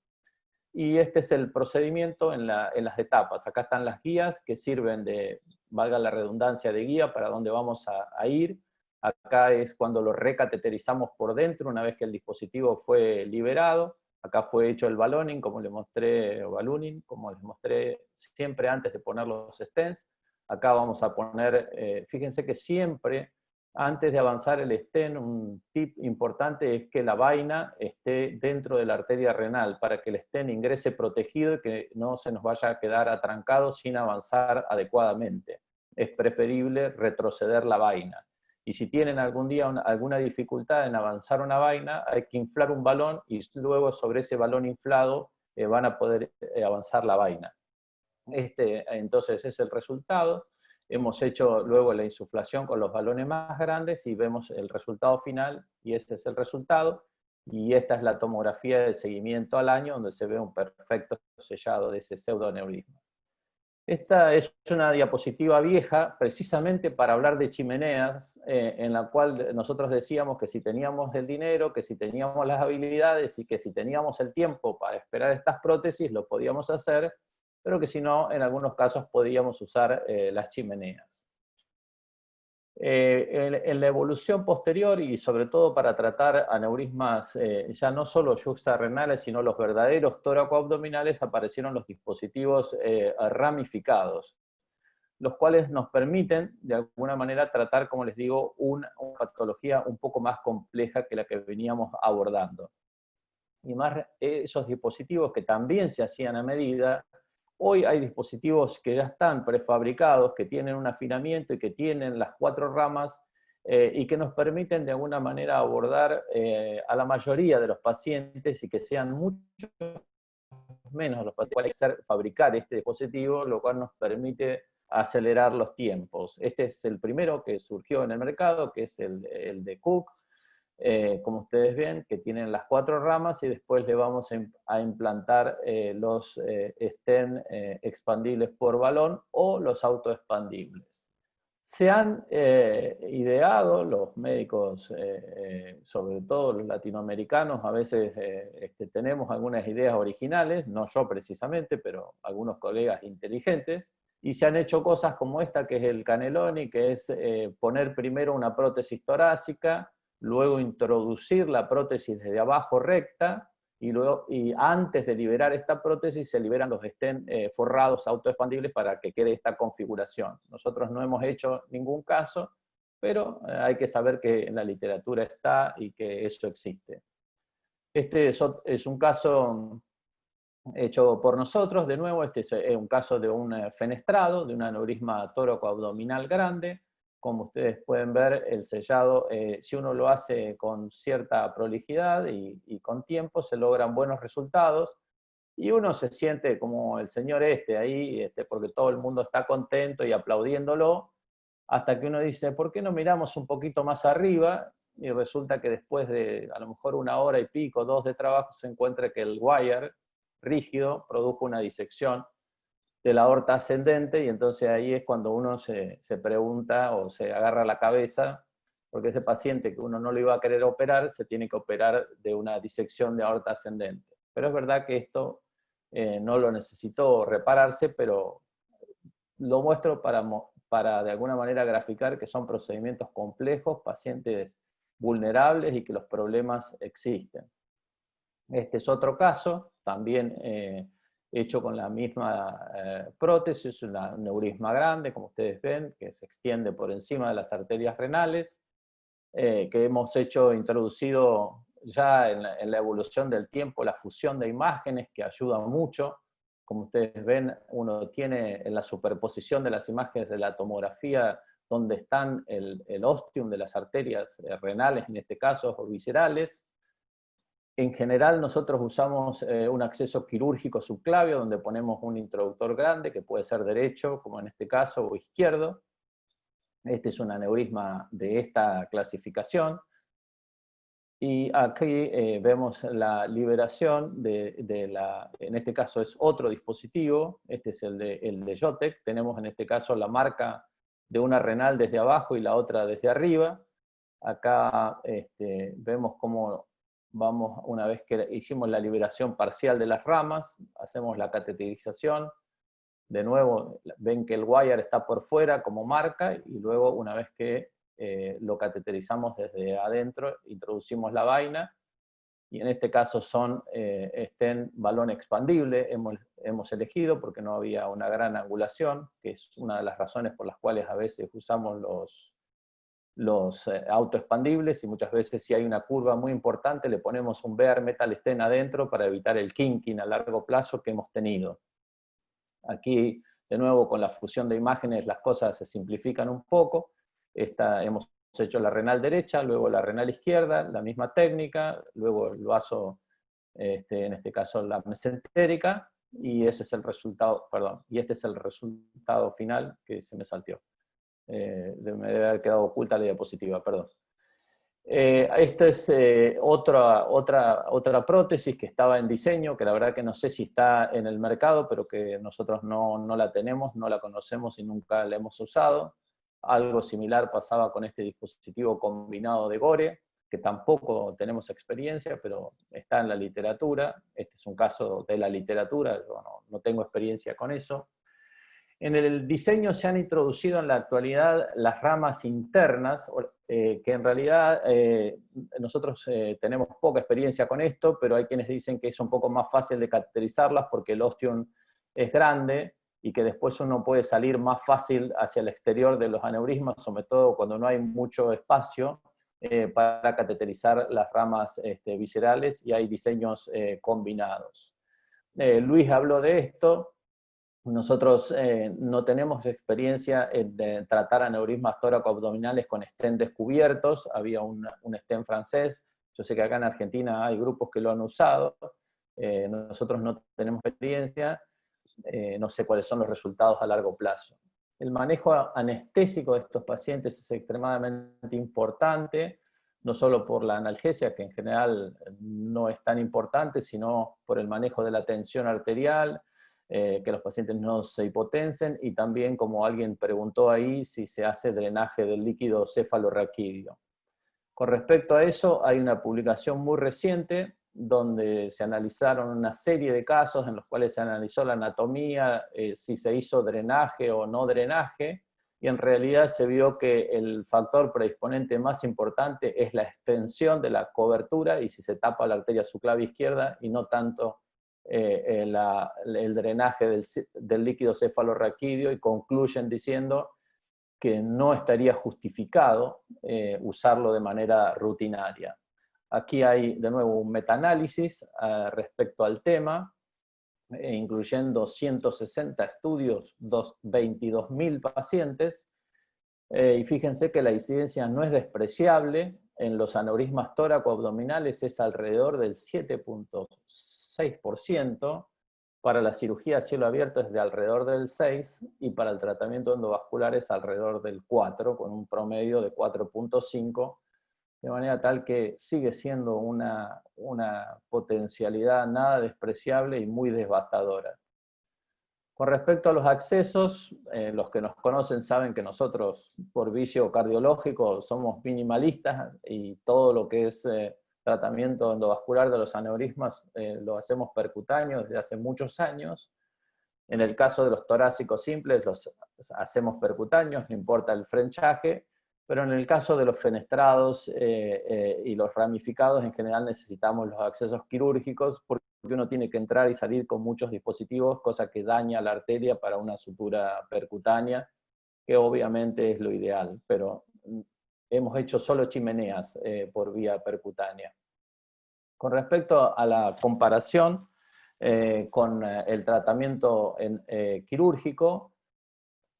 Y este es el procedimiento en las etapas. Acá están las guías que sirven de, valga la redundancia, de guía para dónde vamos a ir. Acá es cuando lo recateterizamos por dentro, una vez que el dispositivo fue liberado. Acá fue hecho el ballooning, como les mostré, o ballooning, como les mostré siempre antes de poner los stents. Acá vamos a poner, fíjense que siempre, antes de avanzar el stent, un tip importante es que la vaina esté dentro de la arteria renal para que el stent ingrese protegido y que no se nos vaya a quedar atrancado sin avanzar adecuadamente. Es preferible retroceder la vaina. Y si tienen algún día alguna dificultad en avanzar una vaina, hay que inflar un balón y luego sobre ese balón inflado van a poder avanzar la vaina. Entonces es el resultado. Hemos hecho luego la insuflación con los balones más grandes y vemos el resultado final, y este es el resultado. Y esta es la tomografía de seguimiento al año, donde se ve un perfecto sellado de ese pseudoaneurisma. Esta es una diapositiva vieja, precisamente para hablar de chimeneas, en la cual nosotros decíamos que si teníamos el dinero, que si teníamos las habilidades y que si teníamos el tiempo para esperar estas prótesis, lo podíamos hacer, pero que si no, en algunos casos podíamos usar las chimeneas. En la evolución posterior, y sobre todo para tratar aneurismas ya no solo yuxtarrenales, sino los verdaderos tóraco-abdominales, aparecieron los dispositivos ramificados. los cuales nos permiten, de alguna manera, tratar, como les digo, una patología un poco más compleja que la que veníamos abordando. Y más esos dispositivos que también se hacían a medida, hoy hay dispositivos que ya están prefabricados, que tienen un afinamiento y que tienen las 4 ramas, y que nos permiten de alguna manera abordar a la mayoría de los pacientes y que sean mucho menos los pacientes que fabricar este dispositivo, lo cual nos permite acelerar los tiempos. Este es el primero que surgió en el mercado, que es el de Cook, como ustedes ven, que tienen las 4 ramas, y después le vamos a implantar los stent expandibles por balón o los autoexpandibles. Se han ideado los médicos, sobre todo los latinoamericanos, a veces tenemos algunas ideas originales, no yo precisamente, pero algunos colegas inteligentes, y se han hecho cosas como esta, que es el cannelloni, que es poner primero una prótesis torácica, luego introducir la prótesis desde abajo recta, y antes de liberar esta prótesis se liberan los stent forrados autoexpandibles para que quede esta configuración. Nosotros no hemos hecho ningún caso, pero hay que saber que en la literatura está y que eso existe. Este es un caso hecho por nosotros, de nuevo. Este es un caso de un fenestrado, de un aneurisma tóraco-abdominal grande. Como ustedes pueden ver, el sellado, si uno lo hace con cierta prolijidad y con tiempo, se logran buenos resultados, y uno se siente como el señor ahí, porque todo el mundo está contento y aplaudiéndolo, hasta que uno dice, ¿por qué no miramos un poquito más arriba? Y resulta que después de a lo mejor 1 hora y pico, 2 de trabajo, se encuentra que el wire rígido produjo una disección de la aorta ascendente, y entonces ahí es cuando uno se pregunta o se agarra la cabeza, porque ese paciente que uno no lo iba a querer operar, se tiene que operar de una disección de aorta ascendente. Pero es verdad que esto no lo necesitó repararse, pero lo muestro para de alguna manera graficar que son procedimientos complejos, pacientes vulnerables y que los problemas existen. Este es otro caso, también hecho con la misma prótesis, un aneurisma grande, como ustedes ven, que se extiende por encima de las arterias renales, que hemos introducido ya en la evolución del tiempo la fusión de imágenes, que ayuda mucho. Como ustedes ven, uno tiene en la superposición de las imágenes de la tomografía donde están el ostium de las arterias renales, en este caso, o viscerales. En general nosotros usamos un acceso quirúrgico subclavio, donde ponemos un introductor grande, que puede ser derecho, como en este caso, o izquierdo. Este es un aneurisma de esta clasificación. Y aquí vemos la liberación en este caso es otro dispositivo, este es el de Jotec. Tenemos en este caso la marca de una renal desde abajo y la otra desde arriba. Acá vemos cómo vamos, una vez que hicimos la liberación parcial de las ramas, hacemos la cateterización. De nuevo, ven que el wire está por fuera como marca, y luego una vez que lo cateterizamos desde adentro, introducimos la vaina, y en este caso son stent balón expandible, hemos elegido porque no había una gran angulación, que es una de las razones por las cuales a veces usamos los autoexpandibles, y muchas veces si hay una curva muy importante le ponemos un bare metal stent adentro para evitar el kinking a largo plazo que hemos tenido. Aquí, de nuevo, con la fusión de imágenes las cosas se simplifican un poco. Hemos hecho la renal derecha, luego la renal izquierda, la misma técnica, luego el vaso, en este caso la mesentérica, y ese es el resultado, perdón, y este es el resultado final que se me salteó. Me debe haber quedado oculta la diapositiva, perdón. Esta es otra prótesis que estaba en diseño, que la verdad que no sé si está en el mercado, pero que nosotros no la tenemos, no la conocemos y nunca la hemos usado. Algo similar pasaba con este dispositivo combinado de Gore, que tampoco tenemos experiencia, pero está en la literatura. Este es un caso de la literatura, yo no tengo experiencia con eso. En el diseño se han introducido en la actualidad las ramas internas, que en realidad nosotros tenemos poca experiencia con esto, pero hay quienes dicen que es un poco más fácil de cateterizarlas porque el ostium es grande, y que después uno puede salir más fácil hacia el exterior de los aneurismas, sobre todo cuando no hay mucho espacio para cateterizar las ramas viscerales, y hay diseños combinados. Luis habló de esto. Nosotros no tenemos experiencia en tratar aneurismas tóraco-abdominales con stent descubiertos. Había un stent francés. Yo sé que acá en Argentina hay grupos que lo han usado. Nosotros no tenemos experiencia. No sé cuáles son los resultados a largo plazo. El manejo anestésico de estos pacientes es extremadamente importante, no solo por la analgesia, que en general no es tan importante, sino por el manejo de la tensión arterial, que los pacientes no se hipotensen, y también, como alguien preguntó ahí, si se hace drenaje del líquido cefalorraquídeo. Con respecto a eso, hay una publicación muy reciente donde se analizaron una serie de casos en los cuales se analizó la anatomía, si se hizo drenaje o no drenaje, y en realidad se vio que el factor predisponente más importante es la extensión de la cobertura y si se tapa la arteria subclavia izquierda, y no tanto el drenaje del líquido cefalorraquídeo, y concluyen diciendo que no estaría justificado usarlo de manera rutinaria. Aquí hay de nuevo un metaanálisis respecto al tema, incluyendo 160 estudios, 22.000 pacientes, y fíjense que la incidencia no es despreciable. En los aneurismas tóraco-abdominales es alrededor del 7.6%, para la cirugía a cielo abierto es de alrededor del 6%, y para el tratamiento endovascular es alrededor del 4%, con un promedio de 4.5%, de manera tal que sigue siendo una potencialidad nada despreciable y muy devastadora. Con respecto a los accesos, los que nos conocen saben que nosotros, por vicio cardiológico, somos minimalistas, y todo lo que es tratamiento endovascular de los aneurismas lo hacemos percutáneo desde hace muchos años. En el caso de los torácicos simples los hacemos percutáneos, no importa el frenchaje, pero en el caso de los fenestrados y los ramificados, en general necesitamos los accesos quirúrgicos, porque uno tiene que entrar y salir con muchos dispositivos, cosa que daña la arteria para una sutura percutánea, que obviamente es lo ideal, pero hemos hecho solo chimeneas por vía percutánea. Con respecto a la comparación con el tratamiento quirúrgico,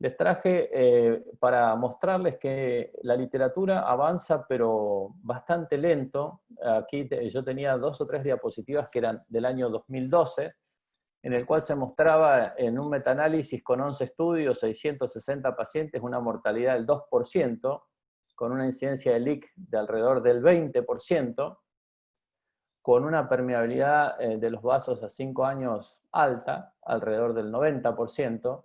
les traje para mostrarles que la literatura avanza, pero bastante lento. Aquí yo tenía 2 o 3 diapositivas que eran del año 2012, en el cual se mostraba en un metaanálisis con 11 estudios, 660 pacientes, una mortalidad del 2%, con una incidencia de leak de alrededor del 20%, con una permeabilidad de los vasos a 5 años alta, alrededor del 90%,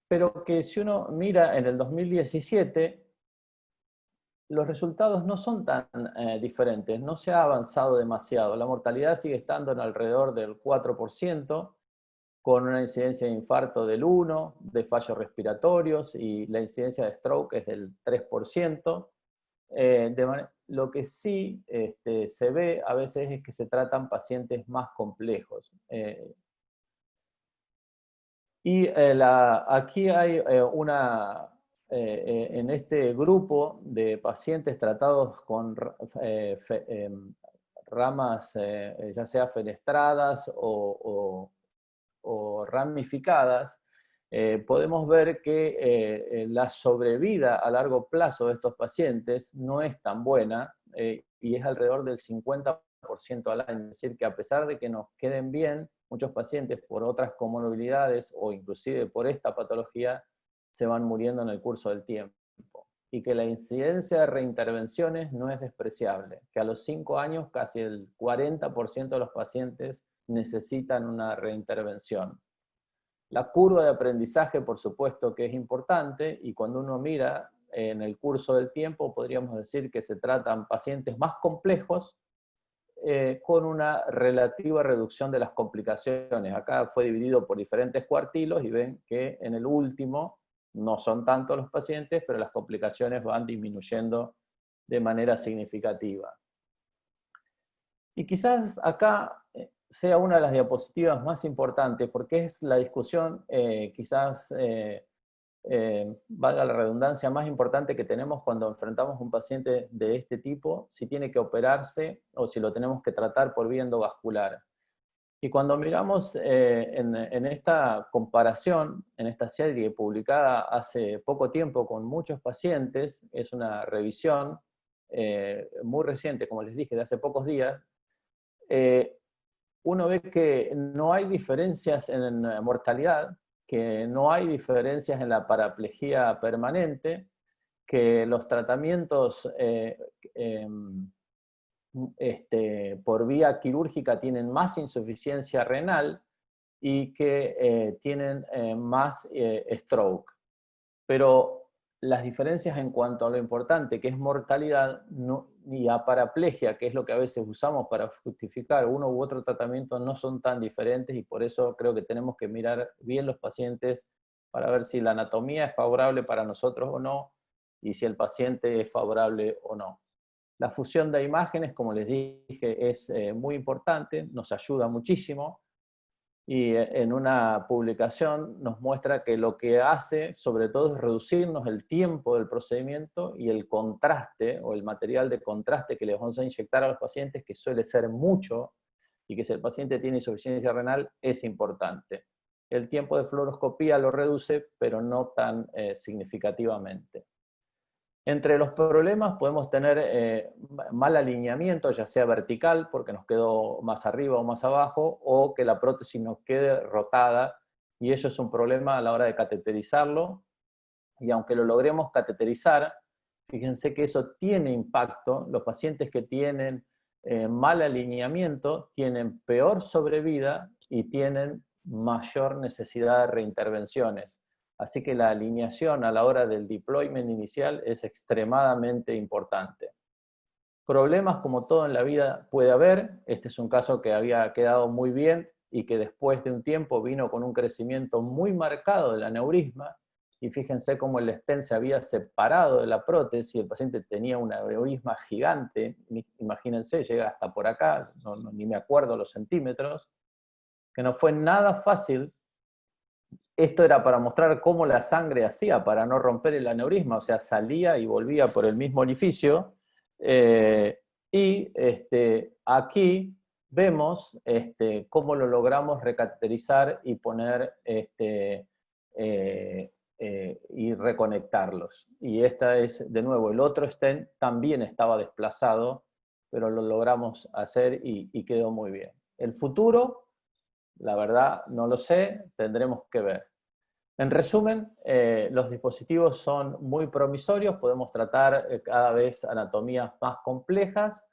pero que si uno mira en el 2017, los resultados no son tan diferentes, no se ha avanzado demasiado. La mortalidad sigue estando en alrededor del 4%, con una incidencia de infarto del 1%, de fallos respiratorios, y la incidencia de stroke es del 3%. Lo que sí se ve a veces es que se tratan pacientes más complejos. Aquí hay en este grupo de pacientes tratados con ramas ya sea fenestradas o ramificadas, podemos ver que la sobrevida a largo plazo de estos pacientes no es tan buena, y es alrededor del 50% al año. Es decir, que a pesar de que nos queden bien, muchos pacientes por otras comorbilidades o inclusive por esta patología se van muriendo en el curso del tiempo. Y que la incidencia de reintervenciones no es despreciable, que a los 5 años casi el 40% de los pacientes necesitan una reintervención. La curva de aprendizaje, por supuesto que es importante, y cuando uno mira en el curso del tiempo, podríamos decir que se tratan pacientes más complejos con una relativa reducción de las complicaciones. Acá fue dividido por diferentes cuartilos y ven que en el último no son tantos los pacientes, pero las complicaciones van disminuyendo de manera significativa. Y quizás acá sea una de las diapositivas más importantes, porque es la discusión quizás, valga la redundancia, más importante que tenemos cuando enfrentamos un paciente de este tipo, si tiene que operarse o si lo tenemos que tratar por vía endovascular. Y cuando miramos en esta comparación, en esta serie publicada hace poco tiempo con muchos pacientes, es una revisión muy reciente, como les dije, de hace pocos días, uno ve que no hay diferencias en mortalidad, que no hay diferencias en la paraplegia permanente, que los tratamientos por vía quirúrgica tienen más insuficiencia renal y que tienen más stroke. Pero las diferencias en cuanto a lo importante, que es mortalidad, y a paraplegia, que es lo que a veces usamos para justificar uno u otro tratamiento, no son tan diferentes, y por eso creo que tenemos que mirar bien los pacientes para ver si la anatomía es favorable para nosotros o no, y si el paciente es favorable o no. La fusión de imágenes, como les dije, es muy importante, nos ayuda muchísimo, y en una publicación nos muestra que lo que hace, sobre todo, es reducirnos el tiempo del procedimiento y el contraste, o el material de contraste que les vamos a inyectar a los pacientes, que suele ser mucho, y que si el paciente tiene insuficiencia renal, es importante. El tiempo de fluoroscopía lo reduce, pero no tan significativamente. Entre los problemas podemos tener mal alineamiento, ya sea vertical, porque nos quedó más arriba o más abajo, o que la prótesis nos quede rotada, y eso es un problema a la hora de cateterizarlo, y aunque lo logremos cateterizar, fíjense que eso tiene impacto. Los pacientes que tienen mal alineamiento tienen peor sobrevida y tienen mayor necesidad de reintervenciones. Así que la alineación a la hora del deployment inicial es extremadamente importante. Problemas como todo en la vida puede haber. Este es un caso que había quedado muy bien y que después de un tiempo vino con un crecimiento muy marcado del aneurisma. Y fíjense cómo el stent se había separado de la prótesis y el paciente tenía un aneurisma gigante. Imagínense, llega hasta por acá, ni me acuerdo los centímetros, que no fue nada fácil. Esto era para mostrar cómo la sangre hacía para no romper el aneurisma, o sea, salía y volvía por el mismo orificio. Aquí vemos cómo lo logramos recateterizar y poner y reconectarlos. Y esta es, de nuevo, el otro stent también estaba desplazado, pero lo logramos hacer y quedó muy bien. El futuro, la verdad, no lo sé, tendremos que ver. En resumen, los dispositivos son muy promisorios, podemos tratar cada vez anatomías más complejas,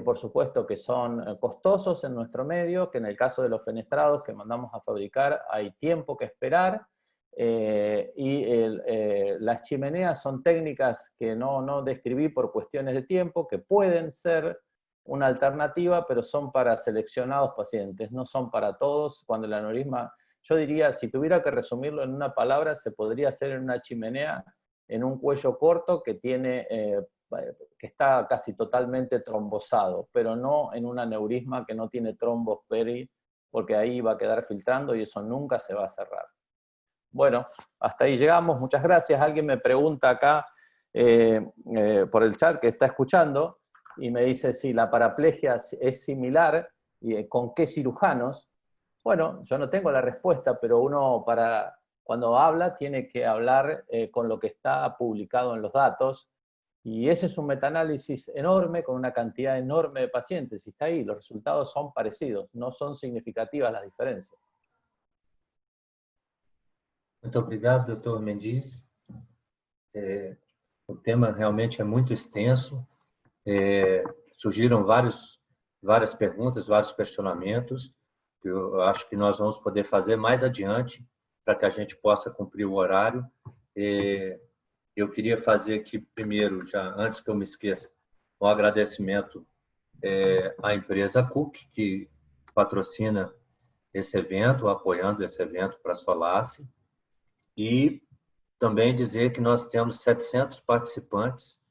por supuesto que son costosos en nuestro medio, que en el caso de los fenestrados que mandamos a fabricar hay tiempo que esperar, las chimeneas son técnicas que no describí por cuestiones de tiempo, que pueden ser una alternativa, pero son para seleccionados pacientes, no son para todos. Cuando el aneurisma, yo diría, si tuviera que resumirlo en una palabra, se podría hacer en una chimenea, en un cuello corto que que está casi totalmente trombosado, pero no en un aneurisma que no tiene trombos peri, porque ahí va a quedar filtrando y eso nunca se va a cerrar. Bueno, hasta ahí llegamos, muchas gracias. Alguien me pregunta acá por el chat que está escuchando, y me dice si la paraplegia es similar, y con qué cirujanos. Bueno, yo no tengo la respuesta, pero uno cuando habla tiene que hablar con lo que está publicado en los datos, y ese es un metaanálisis enorme con una cantidad enorme de pacientes, y está ahí, los resultados son parecidos, no son significativas las diferencias. Muito obrigado, Dr. Mendiz. O tema realmente é muito extenso. Surgiram várias perguntas, vários questionamentos, que eu acho que nós vamos poder fazer mais adiante, para que a gente possa cumprir o horário. Eu queria fazer aqui primeiro, já antes que eu me esqueça, um agradecimento à empresa Cook, que patrocina esse evento, apoiando esse evento para a Solace, e também dizer que nós temos 700 participantes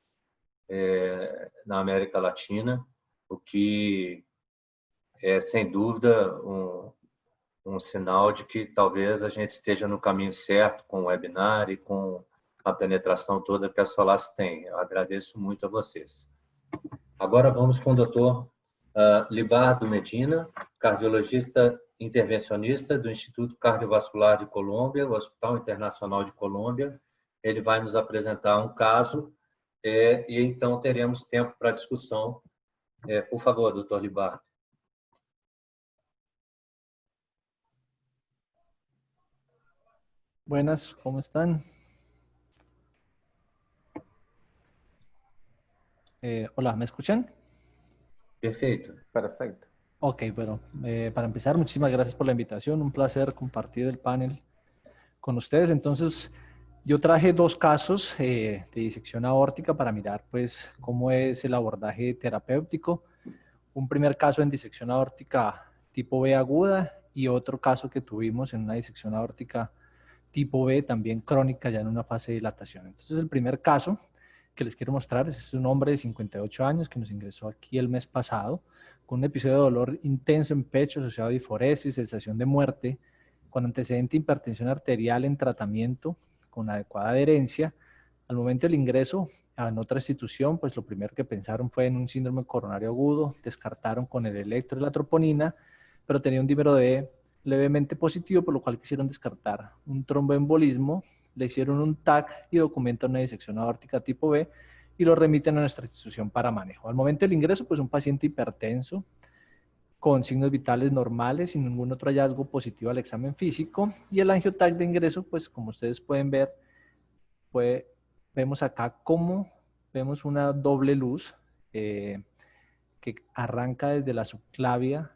na América Latina, o que é sem dúvida um sinal de que talvez a gente esteja no caminho certo com o webinar e com a penetração toda que a Solace tem. Eu agradeço muito a vocês. Agora vamos com o Dr. Libardo Medina, cardiologista intervencionista do Instituto Cardiovascular de Colômbia, o Hospital Internacional de Colômbia. Ele vai nos apresentar um caso e então teremos tempo para discussão. Por favor, Dr. Libardo. Buenas, ¿cómo están? Hola, ¿me escuchan? Perfeito. Perfecto. Ok, bueno, para empezar, muchísimas gracias por la invitación. Un placer compartir el panel con ustedes. Entonces, yo traje dos casos de disección aórtica para mirar, pues, cómo es el abordaje terapéutico. Un primer caso en disección aórtica tipo B aguda y otro caso que tuvimos en una disección aórtica tipo B, también crónica, ya en una fase de dilatación. Entonces, el primer caso que les quiero mostrar es un hombre de 58 años que nos ingresó aquí el mes pasado con un episodio de dolor intenso en pecho asociado a diforesis, sensación de muerte, con antecedente de hipertensión arterial en tratamiento, con adecuada adherencia. Al momento del ingreso en otra institución, pues lo primero que pensaron fue en un síndrome coronario agudo, descartaron con el electro y la troponina, pero tenía un dímero D levemente positivo, por lo cual quisieron descartar un tromboembolismo, le hicieron un TAC y documentan una disección aórtica tipo B y lo remiten a nuestra institución para manejo. Al momento del ingreso, pues un paciente hipertenso con signos vitales normales, sin ningún otro hallazgo positivo al examen físico, y el angioTAC de ingreso, pues como ustedes pueden ver, vemos acá cómo vemos una doble luz que arranca desde la subclavia,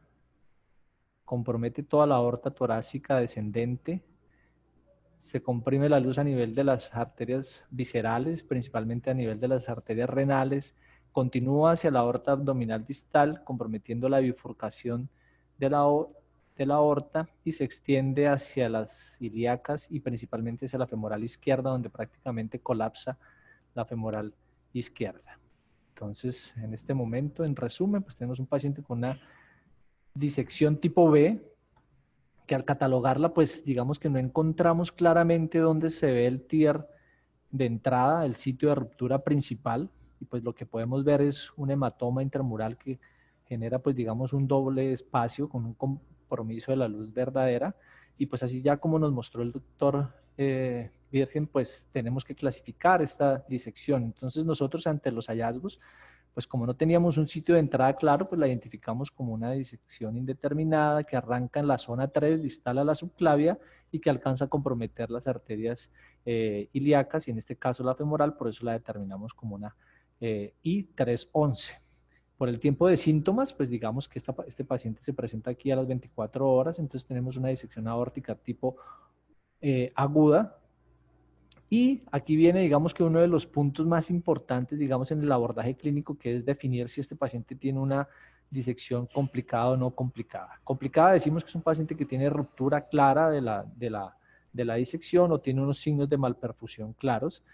compromete toda la aorta torácica descendente, se comprime la luz a nivel de las arterias viscerales, principalmente a nivel de las arterias renales, continúa hacia la aorta abdominal distal, comprometiendo la bifurcación de la aorta y se extiende hacia las ilíacas y principalmente hacia la femoral izquierda, donde prácticamente colapsa la femoral izquierda. Entonces, en este momento, en resumen, pues tenemos un paciente con una disección tipo B, que al catalogarla, pues digamos que no encontramos claramente dónde se ve el tier de entrada, el sitio de ruptura principal, y pues lo que podemos ver es un hematoma intramural que genera, pues digamos, un doble espacio con un compromiso de la luz verdadera, y pues así ya como nos mostró el doctor Virgen, pues tenemos que clasificar esta disección. Entonces nosotros ante los hallazgos, pues como no teníamos un sitio de entrada claro, pues la identificamos como una disección indeterminada que arranca en la zona 3 distal a la subclavia y que alcanza a comprometer las arterias ilíacas y en este caso la femoral, por eso la determinamos como una I311. Por el tiempo de síntomas, pues digamos que este paciente se presenta aquí a las 24 horas, entonces tenemos una disección aórtica tipo aguda. Y aquí viene, digamos que uno de los puntos más importantes, digamos, en el abordaje clínico, que es definir si este paciente tiene una disección complicada o no complicada. Complicada decimos que es un paciente que tiene ruptura clara de la disección o tiene unos signos de malperfusión claros.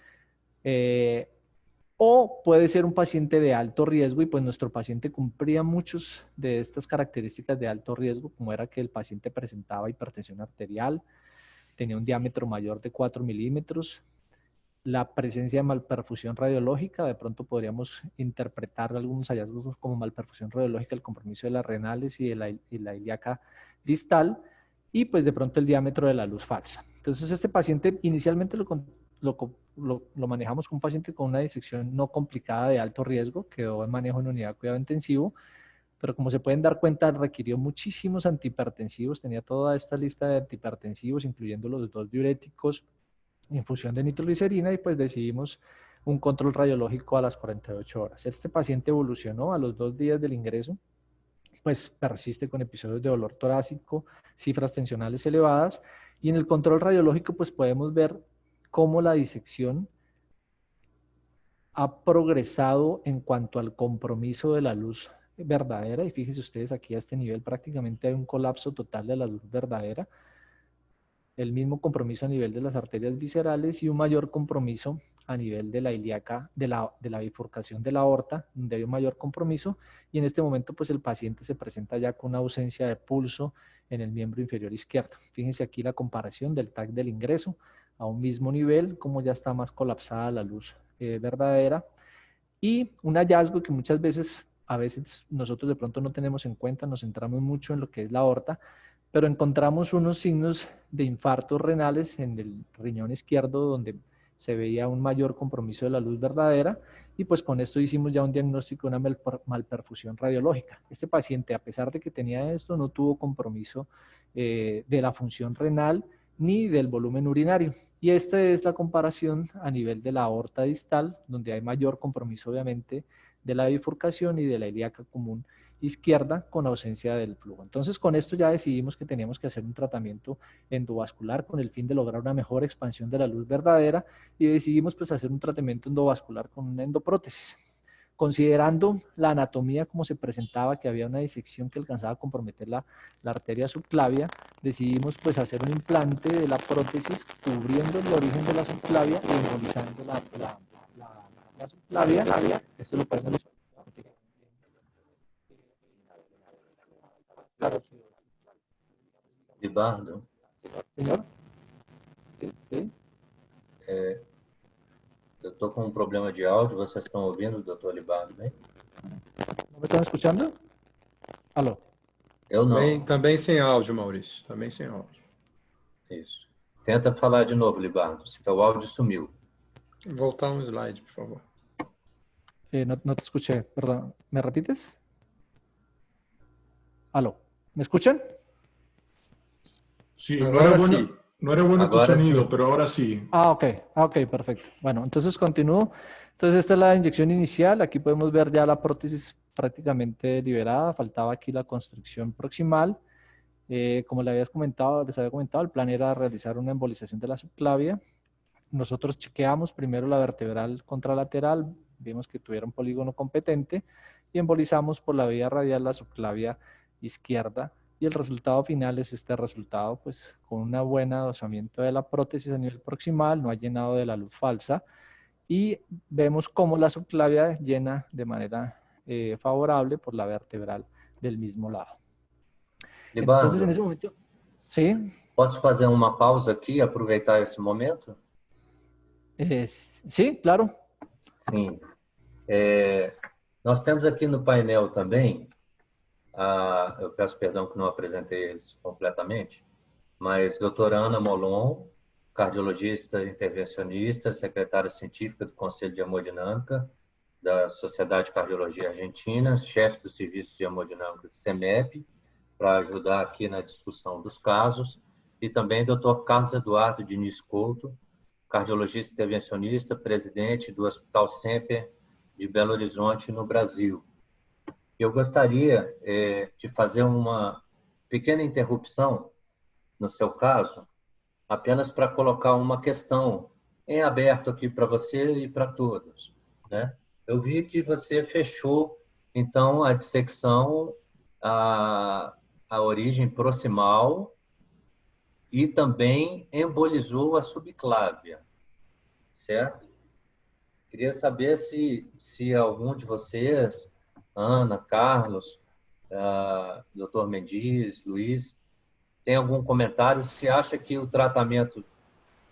O puede ser un paciente de alto riesgo y pues nuestro paciente cumplía muchas de estas características de alto riesgo, como era que el paciente presentaba hipertensión arterial, tenía un diámetro mayor de 4 milímetros, la presencia de malperfusión radiológica, de pronto podríamos interpretar algunos hallazgos como malperfusión radiológica, el compromiso de las renales y de la ilíaca distal, y pues de pronto el diámetro de la luz falsa. Entonces este paciente inicialmente lo manejamos como un paciente con una disección no complicada de alto riesgo, quedó en manejo en unidad de cuidado intensivo, pero como se pueden dar cuenta, requirió muchísimos antihipertensivos, tenía toda esta lista de antihipertensivos, incluyendo los 2 diuréticos, infusión de nitroglicerina, y pues decidimos un control radiológico a las 48 horas. Este paciente evolucionó a los 2 días del ingreso, pues persiste con episodios de dolor torácico, cifras tensionales elevadas, y en el control radiológico pues podemos ver cómo la disección ha progresado en cuanto al compromiso de la luz verdadera, y fíjense ustedes aquí a este nivel prácticamente hay un colapso total de la luz verdadera. el mismo compromiso a nivel de las arterias viscerales y un mayor compromiso a nivel de la ilíaca, de la bifurcación de la aorta, donde hay un mayor compromiso, y en este momento pues el paciente se presenta ya con una ausencia de pulso en el miembro inferior izquierdo. Fíjense aquí la comparación del TAC del ingreso a un mismo nivel, como ya está más colapsada la luz verdadera, y un hallazgo que muchas veces, a veces nosotros de pronto no tenemos en cuenta, nos centramos mucho en lo que es la aorta, pero encontramos unos signos de infartos renales en el riñón izquierdo donde se veía un mayor compromiso de la luz verdadera, y pues con esto hicimos ya un diagnóstico de una malperfusión radiológica. Este paciente, a pesar de que tenía esto, no tuvo compromiso de la función renal ni del volumen urinario. Y esta es la comparación a nivel de la aorta distal, donde hay mayor compromiso obviamente de la bifurcación y de la ilíaca común izquierda con ausencia del flujo. Entonces con esto ya decidimos que teníamos que hacer un tratamiento endovascular con el fin de lograr una mejor expansión de la luz verdadera, y decidimos pues hacer un tratamiento endovascular con una endoprótesis. Considerando la anatomía como se presentaba, que había una disección que alcanzaba a comprometer la arteria subclavia, decidimos pues hacer un implante de la prótesis cubriendo el origen de la subclavia y embolizando la subclavia. Esto lo pueden ver. Libardo, Senhor? Sim? eu estou com um problema de áudio. Vocês estão ouvindo o doutor Libardo, né? Não me estão escutando? Alô? Eu não. Também sem áudio, Maurício. Também sem áudio. Isso. Tenta falar de novo, Libardo. Se o áudio sumiu. Voltar um slide, por favor. No te escuché, perdón. ¿Me repites? Aló. ¿Me escuchan? Sí, Ahora sí. No era bueno tu Ahora sonido, sí. pero ahora sí. Ok, perfecto. Bueno, entonces continúo. Entonces esta es la inyección inicial. Aquí podemos ver ya la prótesis prácticamente liberada. Faltaba aquí la constricción proximal. Como les había comentado, el plan era realizar una embolización de la subclavia. Nosotros chequeamos primero la vertebral contralateral, vimos que tuviera un polígono competente, y embolizamos por la vía radial la subclavia izquierda, y el resultado final es este resultado, pues con una buena adosamiento de la prótesis a nivel proximal, no ha llenado de la luz falsa, y vemos cómo la subclavia llena de manera favorable por la vertebral del mismo lado. Libardo, Entonces, en ese momento, ¿sí? posso fazer uma pausa aqui e aproveitar esse momento? Sí, claro. Sim. Nós temos aqui no painel também, eu peço perdão que não apresentei eles completamente, mas doutora Ana Molon, cardiologista intervencionista, secretária científica do Conselho de Hemodinâmica da Sociedade de Cardiologia Argentina, chefe do Serviço de Hemodinâmica do CEMEP, para ajudar aqui na discussão dos casos, e também Dr. Carlos Eduardo Diniz Couto, cardiologista intervencionista, presidente do Hospital Semper de Belo Horizonte, no Brasil. Eu gostaria de fazer uma pequena interrupção no seu caso, apenas para colocar uma questão em aberto aqui para você e para todos, né? Eu vi que você fechou, então, a dissecção, a origem proximal, e também embolizou a subclávia, certo? Queria saber se algum de vocês, Ana, Carlos, Dr. Mendiz, Luiz, tem algum comentário, se acha que o tratamento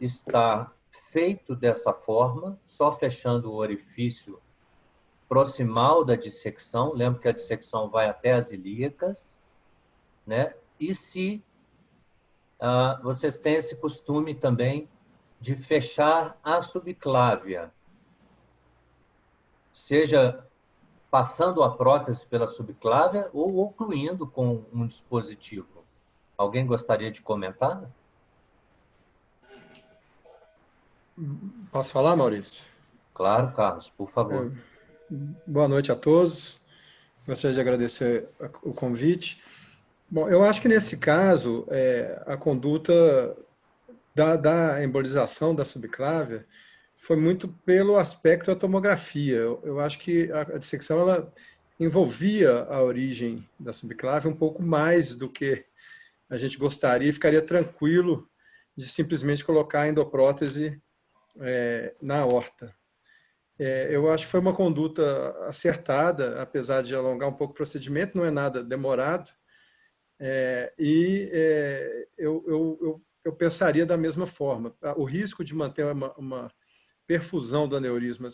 está feito dessa forma, só fechando o orifício proximal da dissecção, lembra que a dissecção vai até as ilíacas, né? E se vocês têm esse costume também de fechar a subclávia, seja passando a prótese pela subclávia ou ocluindo com um dispositivo. Alguém gostaria de comentar? Posso falar, Maurício? Claro, Carlos, por favor. Boa noite a todos. Gostaria de agradecer o convite. Bom, eu acho que nesse caso, a conduta da embolização da subclávia foi muito pelo aspecto da tomografia. Eu acho que a dissecção ela envolvia a origem da subclávia um pouco mais do que a gente gostaria, e ficaria tranquilo de simplesmente colocar a endoprótese na aorta. Eu acho que foi uma conduta acertada, apesar de alongar um pouco o procedimento, não é nada demorado, eu pensaria da mesma forma. O risco de manter uma perfusão do aneurisma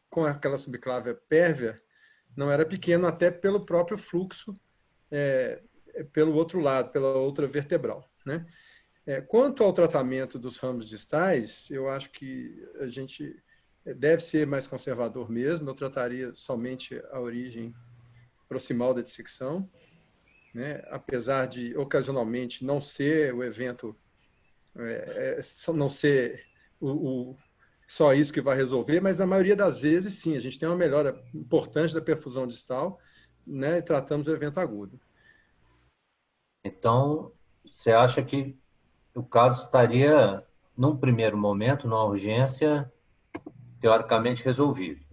com aquela subclávia pérvia não era pequeno, até pelo próprio fluxo pelo outro lado, pela outra vertebral, né? Quanto ao tratamento dos ramos distais, eu acho que a gente deve ser mais conservador mesmo. Eu trataria somente a origem proximal da dissecção, né? Apesar de, ocasionalmente, não ser o evento, não ser só isso que vai resolver, mas na maioria das vezes, sim, a gente tem uma melhora importante da perfusão distal, né? E tratamos o evento agudo. Então, você acha que o caso estaria, num primeiro momento, numa urgência, teoricamente resolvível?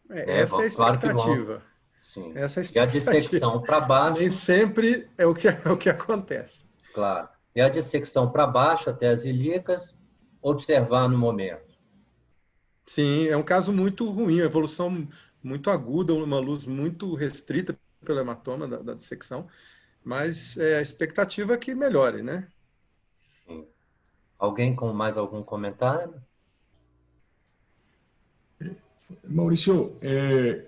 Essa é a Claro que vão, expectativa. sim. Essa é a E a expectativa. dissecção para baixo... Nem sempre é o que acontece. Claro. E a dissecção para baixo, até as ilíacas, observar no momento. Sim, é um caso muito ruim, a evolução muito aguda, uma luz muito restrita pelo hematoma da dissecção, mas a expectativa é que melhore, né? Sim. Alguém com mais algum comentário? Mauricio,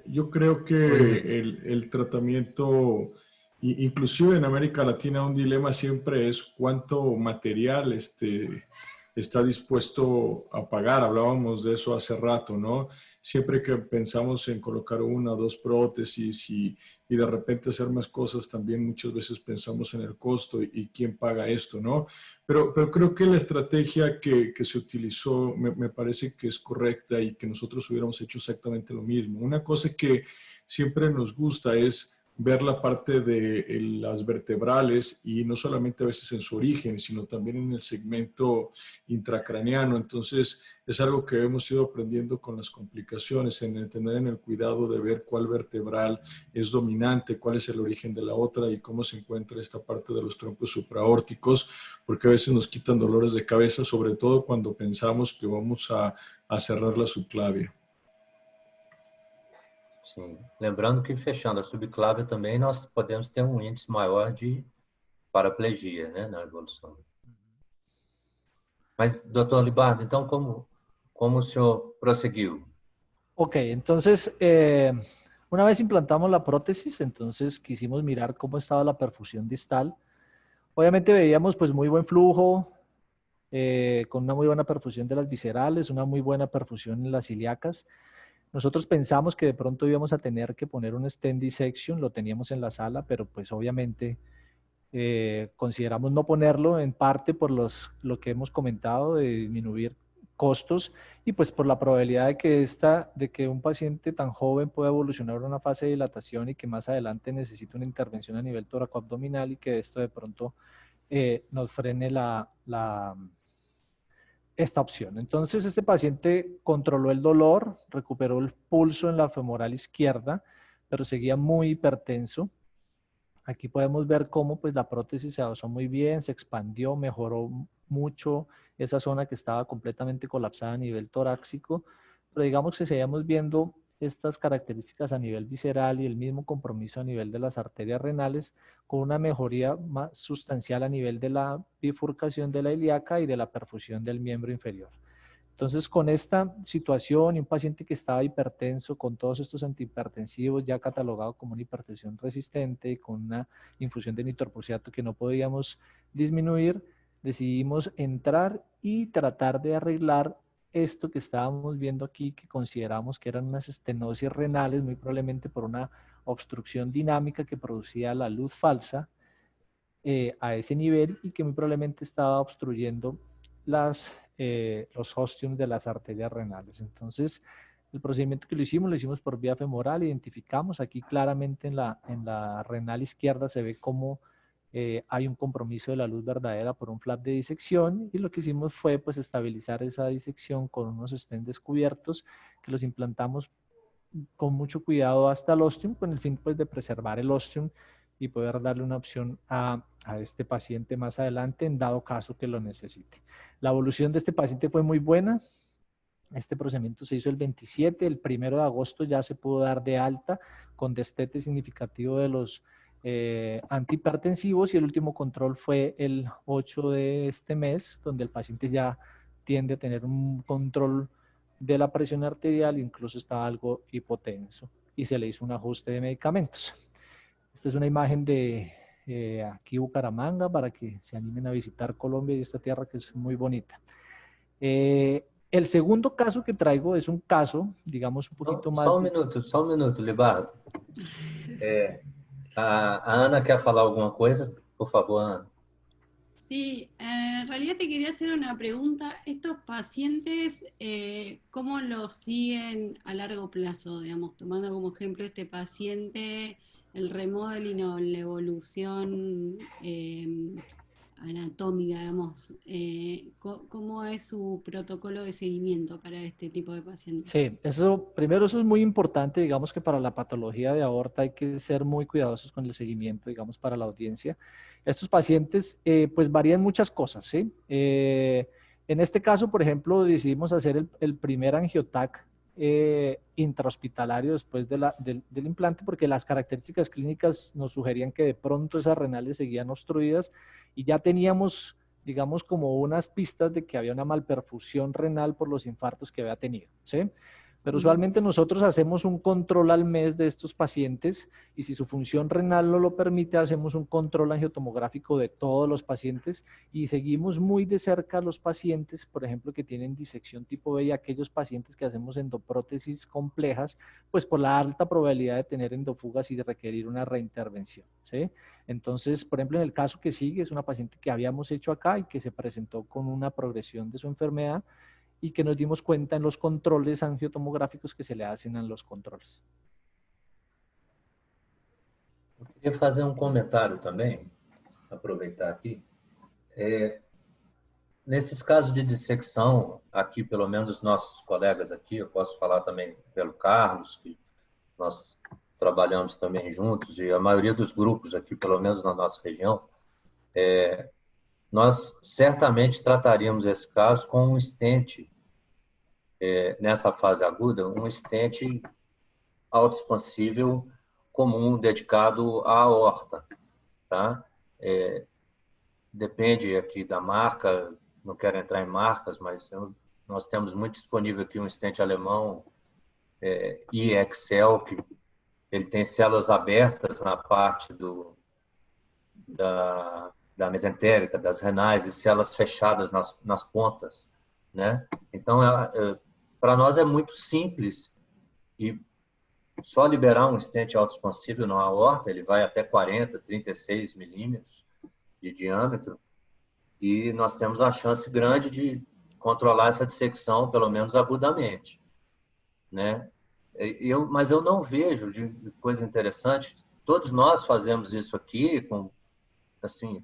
yo creo que el tratamiento, inclusive en América Latina, un dilema siempre es cuánto material está dispuesto a pagar. Hablábamos de eso hace rato, ¿no? Siempre que pensamos en colocar una o dos prótesis y de repente hacer más cosas, también muchas veces pensamos en el costo y quién paga esto, ¿no? Pero creo que la estrategia que se utilizó me parece que es correcta y que nosotros hubiéramos hecho exactamente lo mismo. Una cosa que siempre nos gusta es ver la parte de las vertebrales y no solamente a veces en su origen, sino también en el segmento intracraneano. Entonces, es algo que hemos ido aprendiendo con las complicaciones, en tener en el cuidado de ver cuál vertebral es dominante, cuál es el origen de la otra y cómo se encuentra esta parte de los troncos supraórticos, porque a veces nos quitan dolores de cabeza, sobre todo cuando pensamos que vamos a cerrar la subclavia. Sim. Lembrando que fechando a subclávia também nós podemos ter um índice maior de paraplegia, né, na evolução. Mas, doutor Libardo, então como o senhor prosseguiu? Ok, entonces, una vez implantamos la prótesis, entonces quisimos mirar cómo estaba la perfusión distal. Obviamente veíamos pues muy buen flujo, con una muy buena perfusión de las viscerales, una muy buena perfusión en las ilíacas. Nosotros pensamos que de pronto íbamos a tener que poner un stent dissection, lo teníamos en la sala, pero pues obviamente consideramos no ponerlo, en parte por lo que hemos comentado de disminuir costos y pues por la probabilidad de que un paciente tan joven pueda evolucionar a una fase de dilatación y que más adelante necesite una intervención a nivel tóraco-abdominal y que esto de pronto nos frene esta opción. Entonces, este paciente controló el dolor, recuperó el pulso en la femoral izquierda, pero seguía muy hipertenso. Aquí podemos ver cómo pues, la prótesis se adosó muy bien, se expandió, mejoró mucho esa zona que estaba completamente colapsada a nivel torácico, pero digamos que seguíamos viendo estas características a nivel visceral y el mismo compromiso a nivel de las arterias renales con una mejoría más sustancial a nivel de la bifurcación de la ilíaca y de la perfusión del miembro inferior. Entonces, con esta situación y un paciente que estaba hipertenso, con todos estos antihipertensivos ya catalogado como una hipertensión resistente y con una infusión de nitroprusiato que no podíamos disminuir, decidimos entrar y tratar de arreglar esto que estábamos viendo aquí, que consideramos que eran unas estenosis renales, muy probablemente por una obstrucción dinámica que producía la luz falsa a ese nivel y que muy probablemente estaba obstruyendo los ostiums de las arterias renales. Entonces, el procedimiento que lo hicimos por vía femoral, identificamos aquí claramente en la renal izquierda se ve cómo hay un compromiso de la luz verdadera por un flap de disección y lo que hicimos fue pues estabilizar esa disección con unos stents descubiertos que los implantamos con mucho cuidado hasta el ostium con el fin pues de preservar el ostium y poder darle una opción a este paciente más adelante en dado caso que lo necesite. La evolución de este paciente fue muy buena. Este procedimiento se hizo el 27, el 1 de agosto ya se pudo dar de alta con destete significativo de los antihipertensivos, y el último control fue el 8 de este mes, donde el paciente ya tiende a tener un control de la presión arterial, incluso está algo hipotenso, y se le hizo un ajuste de medicamentos. Esta es una imagen de aquí Bucaramanga, para que se animen a visitar Colombia y esta tierra que es muy bonita. El segundo caso que traigo es un caso, digamos, un poquito más... Só um minuto, Libardo. A Ana quer falar alguma coisa? Por favor, Ana. Sí, en realidad te quería hacer una pregunta. ¿Estos pacientes, cómo los siguen a largo plazo? Digamos, tomando como ejemplo este paciente, el remodeling o la evolución anatómica, digamos. ¿Cómo es su protocolo de seguimiento para este tipo de pacientes? Sí, primero eso es muy importante, digamos que para la patología de aorta hay que ser muy cuidadosos con el seguimiento, digamos, para la audiencia. Estos pacientes, pues varían muchas cosas, ¿sí? En este caso, por ejemplo, decidimos hacer el primer angiotac intrahospitalario después del implante, porque las características clínicas nos sugerían que de pronto esas renales seguían obstruidas y ya teníamos, digamos, como unas pistas de que había una malperfusión renal por los infartos que había tenido, ¿sí? Pero usualmente nosotros hacemos un control al mes de estos pacientes, y si su función renal no lo permite, hacemos un control angiotomográfico de todos los pacientes, y seguimos muy de cerca a los pacientes, por ejemplo, que tienen disección tipo B, y aquellos pacientes que hacemos endoprótesis complejas, pues por la alta probabilidad de tener endofugas y de requerir una reintervención, ¿sí? Entonces, por ejemplo, en el caso que sigue, es una paciente que habíamos hecho acá y que se presentó con una progresión de su enfermedad, y que nos dimos cuenta en los controles angiotomográficos que se le hacen a los controles. Eu queria fazer um comentário também, aproveitar aqui. Nesses casos de dissecção, aqui, pelo menos os nossos colegas aqui, eu posso falar também pelo Carlos, que nós trabalhamos também juntos, e a maioria dos grupos aqui, pelo menos na nossa região, nós certamente trataríamos esse caso com um stent, nessa fase aguda, um stent autoexpansível comum dedicado à aorta, tá? Depende aqui da marca, não quero entrar em marcas, mas nós temos muito disponível aqui um stent alemão, iExcel, que ele tem células abertas na parte da mesentérica, das renais, e células fechadas nas pontas, né? Então, para nós é muito simples, e só liberar um stent autoexpansível na aorta, ele vai até 40, 36 milímetros de diâmetro, e nós temos a chance grande de controlar essa dissecção, pelo menos agudamente, né? Mas eu não vejo de coisa interessante. Todos nós fazemos isso aqui, assim,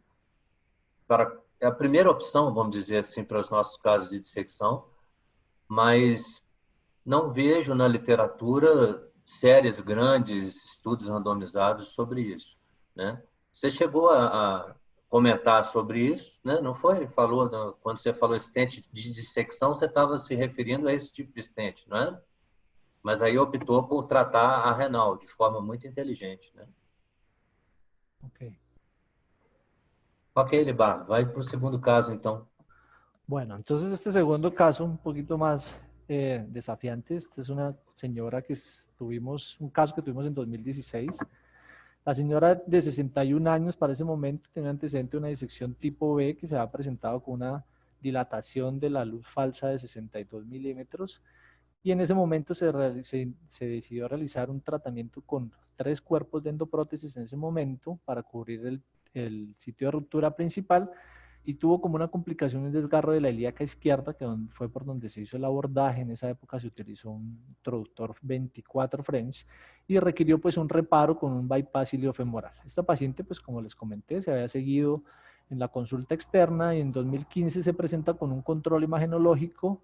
é a primeira opção, vamos dizer assim, para os nossos casos de dissecção, mas não vejo na literatura séries grandes, estudos randomizados sobre isso, né? Você chegou a comentar sobre isso, né? Não foi? Quando você falou stent de dissecção, você estava se referindo a esse tipo de stent, não é? Mas aí optou por tratar a renal de forma muito inteligente, né? Ok, Libardo, vai para o segundo caso, então. Bueno, entonces este segundo caso, un poquito más desafiante. Esta es una señora un caso que tuvimos en 2016. La señora de 61 años para ese momento tenía antecedente de una disección tipo B que se había presentado con una dilatación de la luz falsa de 62 milímetros, y en ese momento se decidió realizar un tratamiento con 3 cuerpos de endoprótesis en ese momento para cubrir el sitio de ruptura principal, y tuvo como una complicación un desgarro de la ilíaca izquierda, que fue por donde se hizo el abordaje. En esa época se utilizó un introductor 24 French y requirió pues un reparo con un bypass iliofemoral. Esta paciente, pues como les comenté, se había seguido en la consulta externa, y en 2015 se presenta con un control imagenológico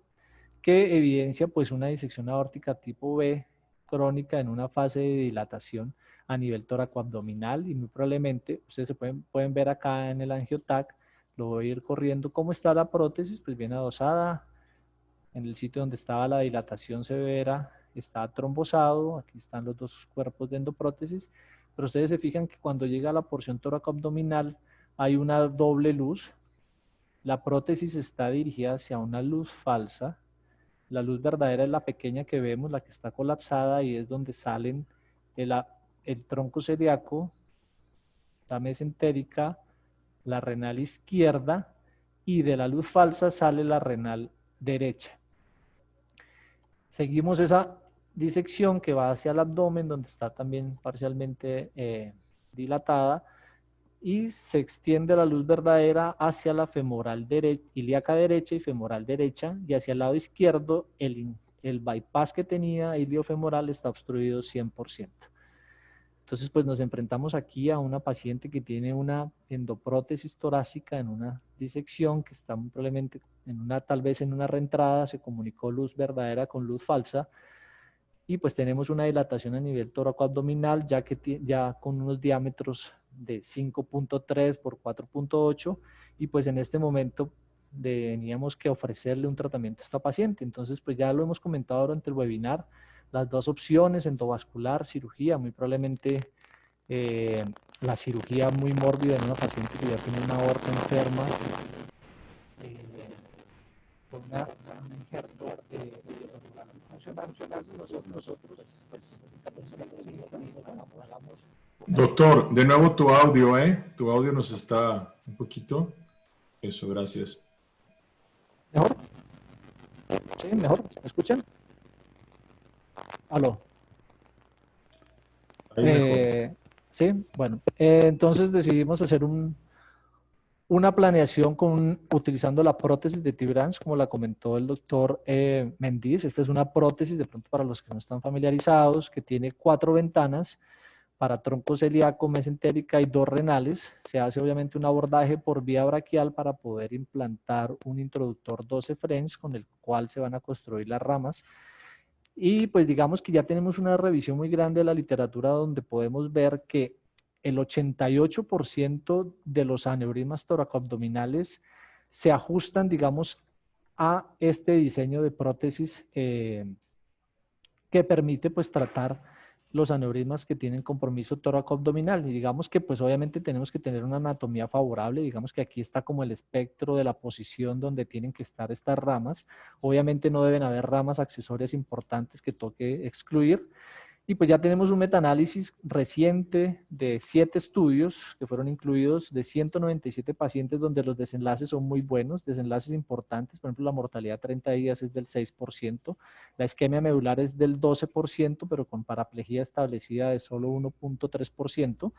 que evidencia pues una disección aórtica tipo B crónica en una fase de dilatación a nivel tóraco-abdominal y muy probablemente, ustedes se pueden ver acá en el angiotac, lo voy a ir corriendo, cómo está la prótesis, pues bien adosada, en el sitio donde estaba la dilatación severa, está trombosado, aquí están los dos cuerpos de endoprótesis, pero ustedes se fijan que cuando llega a la porción tóraco-abdominal hay una doble luz, la prótesis está dirigida hacia una luz falsa, la luz verdadera es la pequeña que vemos, la que está colapsada y es donde salen el tronco celíaco, la mesentérica, la renal izquierda y de la luz falsa sale la renal derecha. Seguimos esa disección que va hacia el abdomen donde está también parcialmente dilatada y se extiende la luz verdadera hacia la femoral derecha, ilíaca derecha y femoral derecha, y hacia el lado izquierdo el bypass que tenía iliofemoral está obstruido 100%. Entonces, pues nos enfrentamos aquí a una paciente que tiene una endoprótesis torácica en una disección que está muy probablemente tal vez en una reentrada, se comunicó luz verdadera con luz falsa, y pues tenemos una dilatación a nivel tóraco-abdominal ya con unos diámetros de 5.3 por 4.8 y pues en este momento teníamos que ofrecerle un tratamiento a esta paciente. Entonces pues ya lo hemos comentado durante el webinar, las dos opciones, endovascular, cirugía, muy probablemente la cirugía muy mórbida en una paciente que ya tiene una aorta enferma, con un injerto Doctor, de nuevo tu audio, ¿eh? Tu audio nos está un poquito. Eso, gracias. ¿Mejor? ¿Sí? ¿Mejor? ¿Me escuchan? ¿Aló? Ahí mejor. Sí, bueno. Entonces decidimos hacer una planeación utilizando la prótesis de T-Branch, como la comentó el doctor Mendiz. Esta es una prótesis, de pronto para los que no están familiarizados, que tiene 4 ventanas para tronco celíaco, mesentérica y 2 renales. Se hace obviamente un abordaje por vía braquial para poder implantar un introductor 12 French con el cual se van a construir las ramas. Y pues digamos que ya tenemos una revisión muy grande de la literatura donde podemos ver que el 88% de los aneurismas toracoabdominales se ajustan, digamos, a este diseño de prótesis que permite pues tratar los aneurismas que tienen compromiso tóraco-abdominal. Y digamos que pues obviamente tenemos que tener una anatomía favorable, digamos que aquí está como el espectro de la posición donde tienen que estar estas ramas. Obviamente no deben haber ramas accesorias importantes que toque excluir. Y pues ya tenemos un metaanálisis reciente de 7 estudios que fueron incluidos de 197 pacientes donde los desenlaces son muy buenos, desenlaces importantes, por ejemplo la mortalidad a 30 días es del 6%, la isquemia medular es del 12%, pero con paraplegia establecida de solo 1.3%,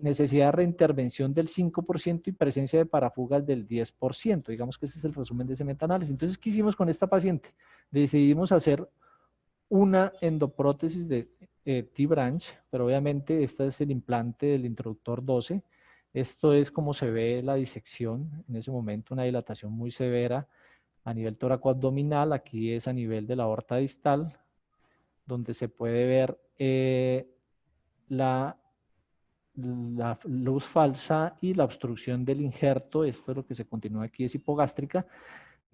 necesidad de reintervención del 5% y presencia de parafugas del 10%, digamos que ese es el resumen de ese metaanálisis. Entonces, ¿qué hicimos con esta paciente? Decidimos hacer una endoprótesis de T-Branch, pero obviamente este es el implante del introductor 12. Esto es como se ve la disección, en ese momento una dilatación muy severa a nivel tóraco-abdominal, aquí es a nivel de la aorta distal, donde se puede ver la luz falsa y la obstrucción del injerto. Esto es lo que se continúa aquí, es hipogástrica.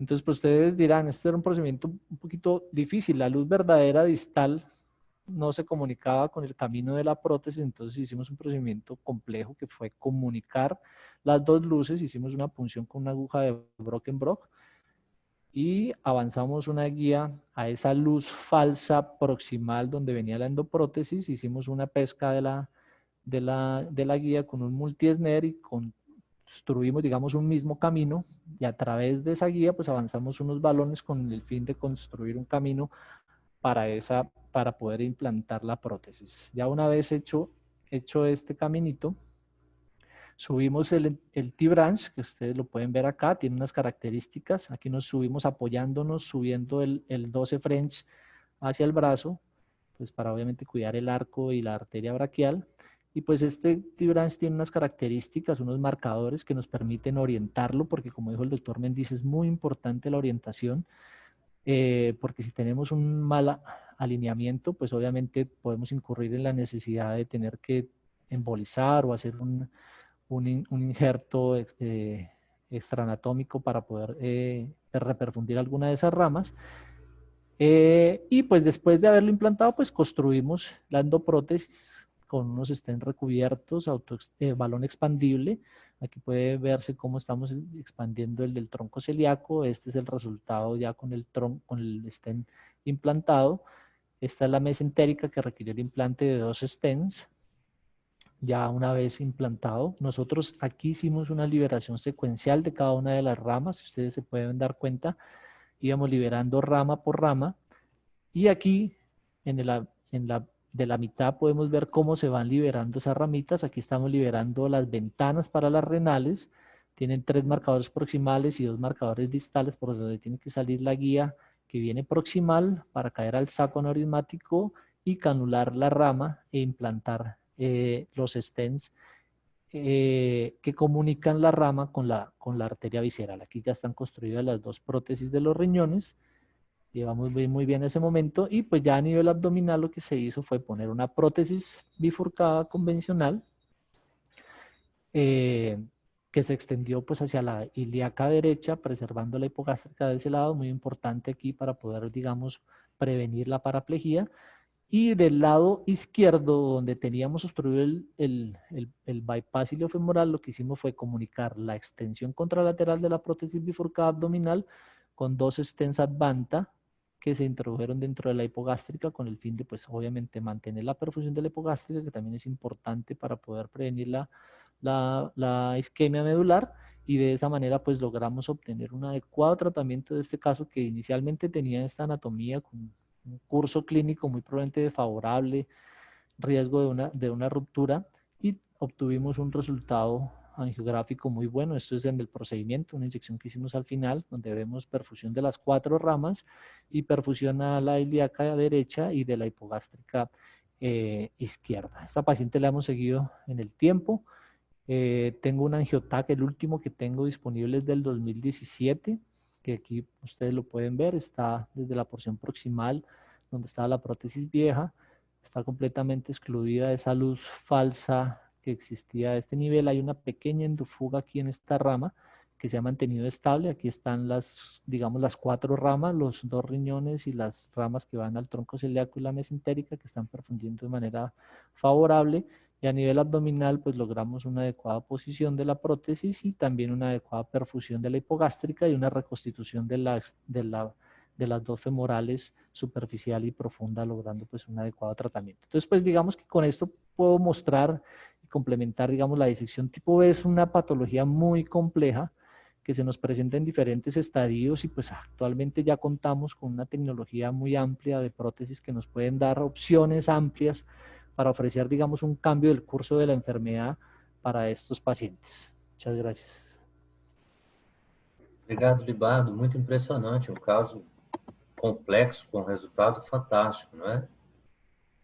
Entonces, pues ustedes dirán, este era un procedimiento un poquito difícil. La luz verdadera distal no se comunicaba con el camino de la prótesis, entonces hicimos un procedimiento complejo que fue comunicar las dos luces. Hicimos una punción con una aguja de Brock y avanzamos una guía a esa luz falsa proximal donde venía la endoprótesis. Hicimos una pesca de la guía con un multi-snare y construimos, digamos, un mismo camino, y a través de esa guía pues avanzamos unos balones con el fin de construir un camino para poder implantar la prótesis. Ya una vez hecho este caminito, subimos el T-Branch, que ustedes lo pueden ver acá, tiene unas características. Aquí nos subimos apoyándonos, subiendo el 12 French hacia el brazo, pues para obviamente cuidar el arco y la arteria braquial. Y pues este T-Branch tiene unas características, unos marcadores que nos permiten orientarlo, porque como dijo el doctor Mendiz, es muy importante la orientación, porque si tenemos un mal alineamiento, pues obviamente podemos incurrir en la necesidad de tener que embolizar o hacer un injerto extraanatómico para poder reperfundir alguna de esas ramas. Y pues después de haberlo implantado, pues construimos la endoprótesis con unos stents recubiertos, balón expandible. Aquí puede verse cómo estamos expandiendo el del tronco celíaco. Este es el resultado ya con el stent implantado. Esta es la mesentérica que requirió el implante de 2 stents. Ya una vez implantado, nosotros aquí hicimos una liberación secuencial de cada una de las ramas. Si ustedes se pueden dar cuenta, íbamos liberando rama por rama. Y aquí, de la mitad, podemos ver cómo se van liberando esas ramitas. Aquí estamos liberando las ventanas para las renales. Tienen 3 marcadores proximales y 2 marcadores distales, por donde tiene que salir la guía que viene proximal para caer al saco aneurismático y canular la rama e implantar los stents que comunican la rama con la arteria visceral. Aquí ya están construidas las 2 prótesis de los riñones. Llevamos muy bien ese momento, y pues ya a nivel abdominal lo que se hizo fue poner una prótesis bifurcada convencional que se extendió pues hacia la ilíaca derecha, preservando la hipogástrica de ese lado, muy importante aquí para poder, digamos, prevenir la paraplegia. Y del lado izquierdo, donde teníamos obstruido el bypass iliofemoral, lo que hicimos fue comunicar la extensión contralateral de la prótesis bifurcada abdominal con 2 stents Advanta que se introdujeron dentro de la hipogástrica con el fin de, pues, obviamente, mantener la perfusión de la hipogástrica, que también es importante para poder prevenir la isquemia medular, y de esa manera, pues, logramos obtener un adecuado tratamiento de este caso que inicialmente tenía esta anatomía con un curso clínico muy probablemente favorable, riesgo de una ruptura, y obtuvimos un resultado angiográfico muy bueno. Esto es en el procedimiento, una inyección que hicimos al final, donde vemos perfusión de las 4 ramas y perfusión a la ilíaca derecha y de la hipogástrica izquierda. Esta paciente la hemos seguido en el tiempo. Tengo un angiotac, el último que tengo disponible es del 2017, que aquí ustedes lo pueden ver, está desde la porción proximal, donde estaba la prótesis vieja, está completamente excluida de esa luz falsa que existía a este nivel. Hay una pequeña endofuga aquí en esta rama que se ha mantenido estable. Aquí están las, digamos, las 4 ramas, los 2 riñones y las ramas que van al tronco celíaco y la mesentérica, que están perfundiendo de manera favorable. Y a nivel abdominal, pues logramos una adecuada posición de la prótesis y también una adecuada perfusión de la hipogástrica y una reconstitución de las 2 femorales superficial y profunda, logrando pues un adecuado tratamiento. Entonces, pues digamos que con esto puedo mostrar y complementar, digamos, la disección tipo B es una patología muy compleja que se nos presenta en diferentes estadios, y pues actualmente ya contamos con una tecnología muy amplia de prótesis que nos pueden dar opciones amplias para ofrecer, digamos, un cambio del curso de la enfermedad para estos pacientes. Muchas gracias. Obrigado, Libardo. Muito impressionante, um caso complexo com resultado fantástico, não é?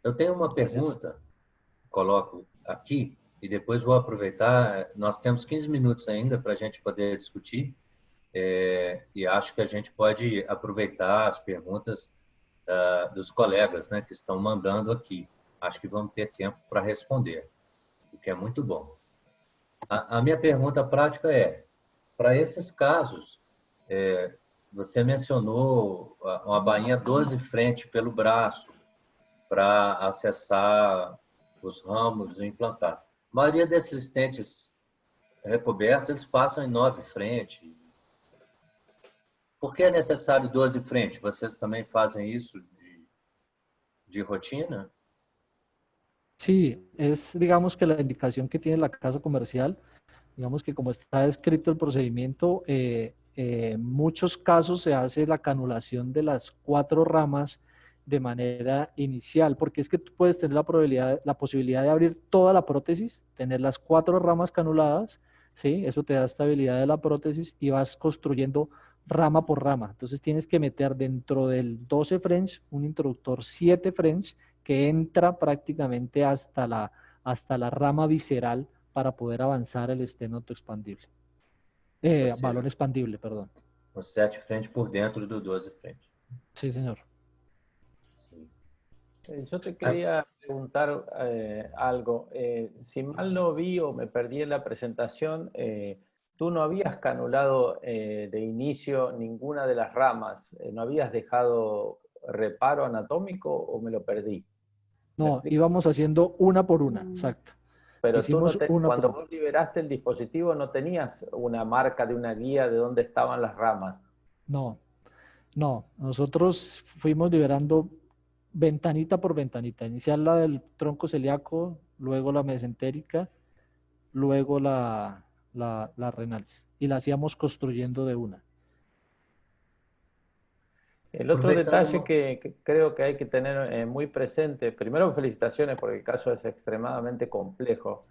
Eu tenho uma pergunta, coloco aqui, e depois vou aproveitar. Nós temos 15 minutos ainda para a gente poder discutir, e acho que a gente pode aproveitar as perguntas dos colegas, né, que estão mandando aqui. Acho que vamos ter tempo para responder, o que é muito bom. A minha pergunta prática é, para esses casos, você mencionou uma bainha 12 frente pelo braço para acessar os ramos e implantar. A maioria desses stents recobertos, eles passam em 9 frente. Por que é necessário 12 frente? Vocês também fazem isso de rotina? Sí, es, digamos, que la indicación que tiene la casa comercial, digamos que como está escrito el procedimiento, en muchos casos se hace la canulación de las 4 ramas de manera inicial, porque es que tú puedes tener la posibilidad de abrir toda la prótesis, tener las 4 ramas canuladas, ¿sí? Eso te da estabilidad de la prótesis y vas construyendo rama por rama. Entonces tienes que meter dentro del 12 French un introductor 7 French que entra prácticamente hasta la rama visceral para poder avanzar el estenoto expandible. Balón expandible, perdón. Os 7 frente por dentro do 12 frente. Sí, señor. Sim. Yo te quería preguntar algo. Si mal no vi o me perdí en la presentación, tú no habías canulado de inicio ninguna de las ramas. ¿No habías dejado reparo anatómico o me lo perdí? ¿Me No, explico? íbamos haciendo una por una, exacto. Pero tú Hicimos una por cuando una. vos liberaste el dispositivo no tenías una marca de una guía de dónde estaban las ramas. No, no. Nosotros fuimos liberando ventanita por ventanita. Iniciar la del tronco celíaco, luego la mesentérica, luego la renales. Y la hacíamos construyendo de una. El otro Aproveitando detalle uma... que creo que hay que tener muy presente, primero felicitaciones porque el caso es extremadamente complejo.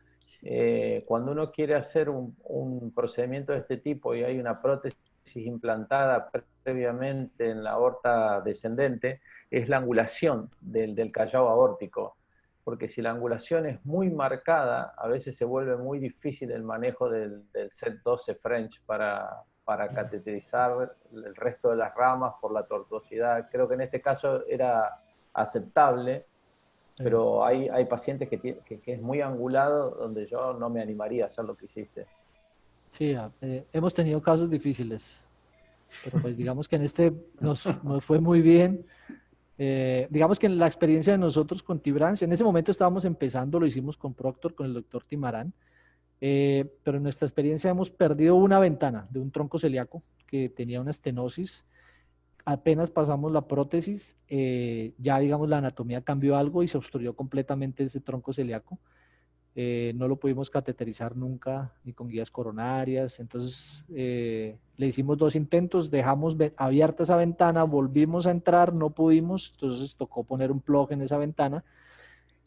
Cuando uno quiere hacer un procedimiento de este tipo y hay una prótesis implantada previamente en la aorta descendente, es la angulación del callado aórtico. Porque si la angulación es muy marcada, a veces se vuelve muy difícil el manejo del set 12 French para cateterizar el resto de las ramas por la tortuosidad. Creo que en este caso era aceptable, pero hay pacientes que es muy angulado donde yo no me animaría a hacer lo que hiciste. Sí, hemos tenido casos difíciles, pero pues digamos que en este nos fue muy bien. Digamos que en la experiencia de nosotros con T-Branch, en ese momento estábamos empezando, lo hicimos con Proctor, con el doctor Timarán, pero en nuestra experiencia hemos perdido una ventana de un tronco celíaco que tenía una estenosis. Apenas pasamos la prótesis, ya digamos la anatomía cambió algo y se obstruyó completamente ese tronco celíaco. No lo pudimos cateterizar nunca, ni con guías coronarias. Entonces, le hicimos 2 intentos, dejamos abierta esa ventana, volvimos a entrar, no pudimos, entonces tocó poner un plug en esa ventana.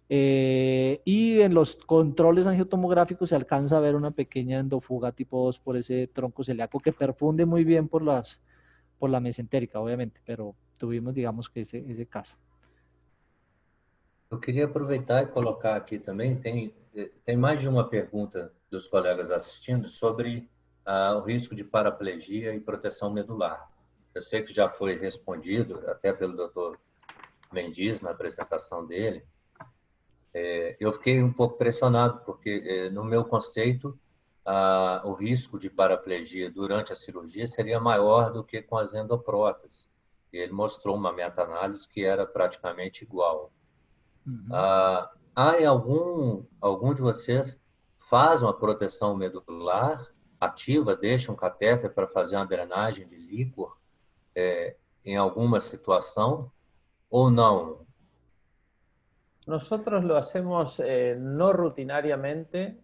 Y en los controles angiotomográficos se alcanza a ver una pequeña endofuga tipo 2 por ese tronco celíaco que perfunde muy bien por la mesentérica, obviamente, pero tuvimos, digamos, que ese caso. Eu queria aproveitar e colocar aqui também, tem mais de uma pergunta dos colegas assistindo sobre o risco de paraplegia e proteção medular. Eu sei que já foi respondido até pelo Dr. Mendes na apresentação dele. Eu fiquei um pouco pressionado, porque no meu conceito, o risco de paraplegia durante a cirurgia seria maior do que com as endopróteses. E ele mostrou uma meta-análise que era praticamente igual. Algum de vocês faz uma proteção medular ativa, deixa um catéter para fazer uma drenagem de líquor em alguma situação ou não? Nosotros lo hacemos no rutinariamente,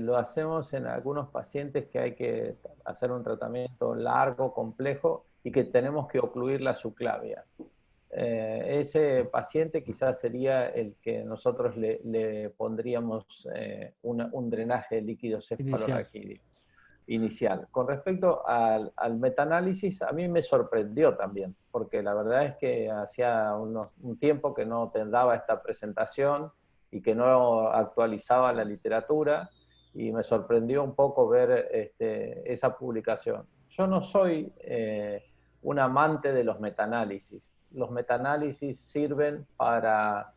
lo hacemos en algunos pacientes que hay que hacer un tratamiento largo, complejo y que tenemos que ocluir la subclavia. Ese paciente quizás sería el que nosotros le pondríamos un drenaje líquido cefalorraquídeo inicial. Con respecto al metaanálisis, a mí me sorprendió también, porque la verdad es que hacía un tiempo que no te daba esta presentación y que no actualizaba la literatura, y me sorprendió un poco ver esa publicación. Yo no soy un amante de los metaanálisis. Los metaanálisis sirven para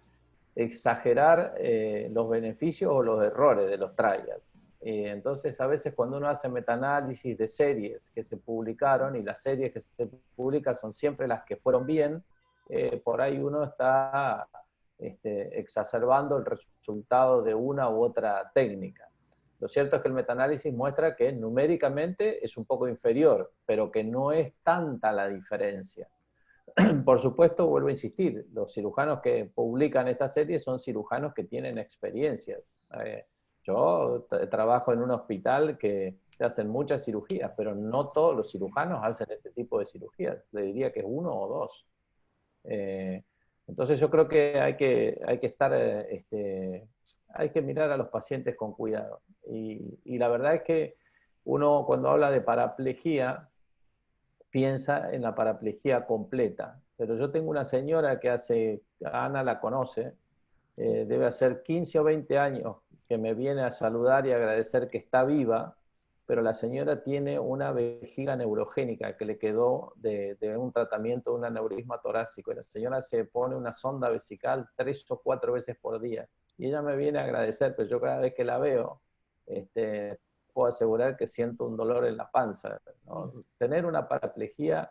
exagerar los beneficios o los errores de los trials. Entonces, a veces cuando uno hace metaanálisis de series que se publicaron, y las series que se publican son siempre las que fueron bien, por ahí uno está exacerbando el resultado de una u otra técnica. Lo cierto es que el metaanálisis muestra que numéricamente es un poco inferior, pero que no es tanta la diferencia. Por supuesto, vuelvo a insistir, los cirujanos que publican estas series son cirujanos que tienen experiencias. Yo trabajo en un hospital que se hacen muchas cirugías, pero no todos los cirujanos hacen este tipo de cirugías. Le diría que es 1 o 2. Entonces yo creo que hay que estar, hay que mirar a los pacientes con cuidado. Y la verdad es que uno cuando habla de paraplegia piensa en la paraplegia completa. Pero yo tengo una señora que Ana la conoce, debe hacer 15 o 20 años que me viene a saludar y agradecer que está viva, pero la señora tiene una vejiga neurogénica que le quedó de un tratamiento de un aneurisma torácico, y la señora se pone una sonda vesical 3 o 4 veces por día, y ella me viene a agradecer, pero yo cada vez que la veo, puedo asegurar que siento un dolor en la panza, ¿no? Tener una paraplegia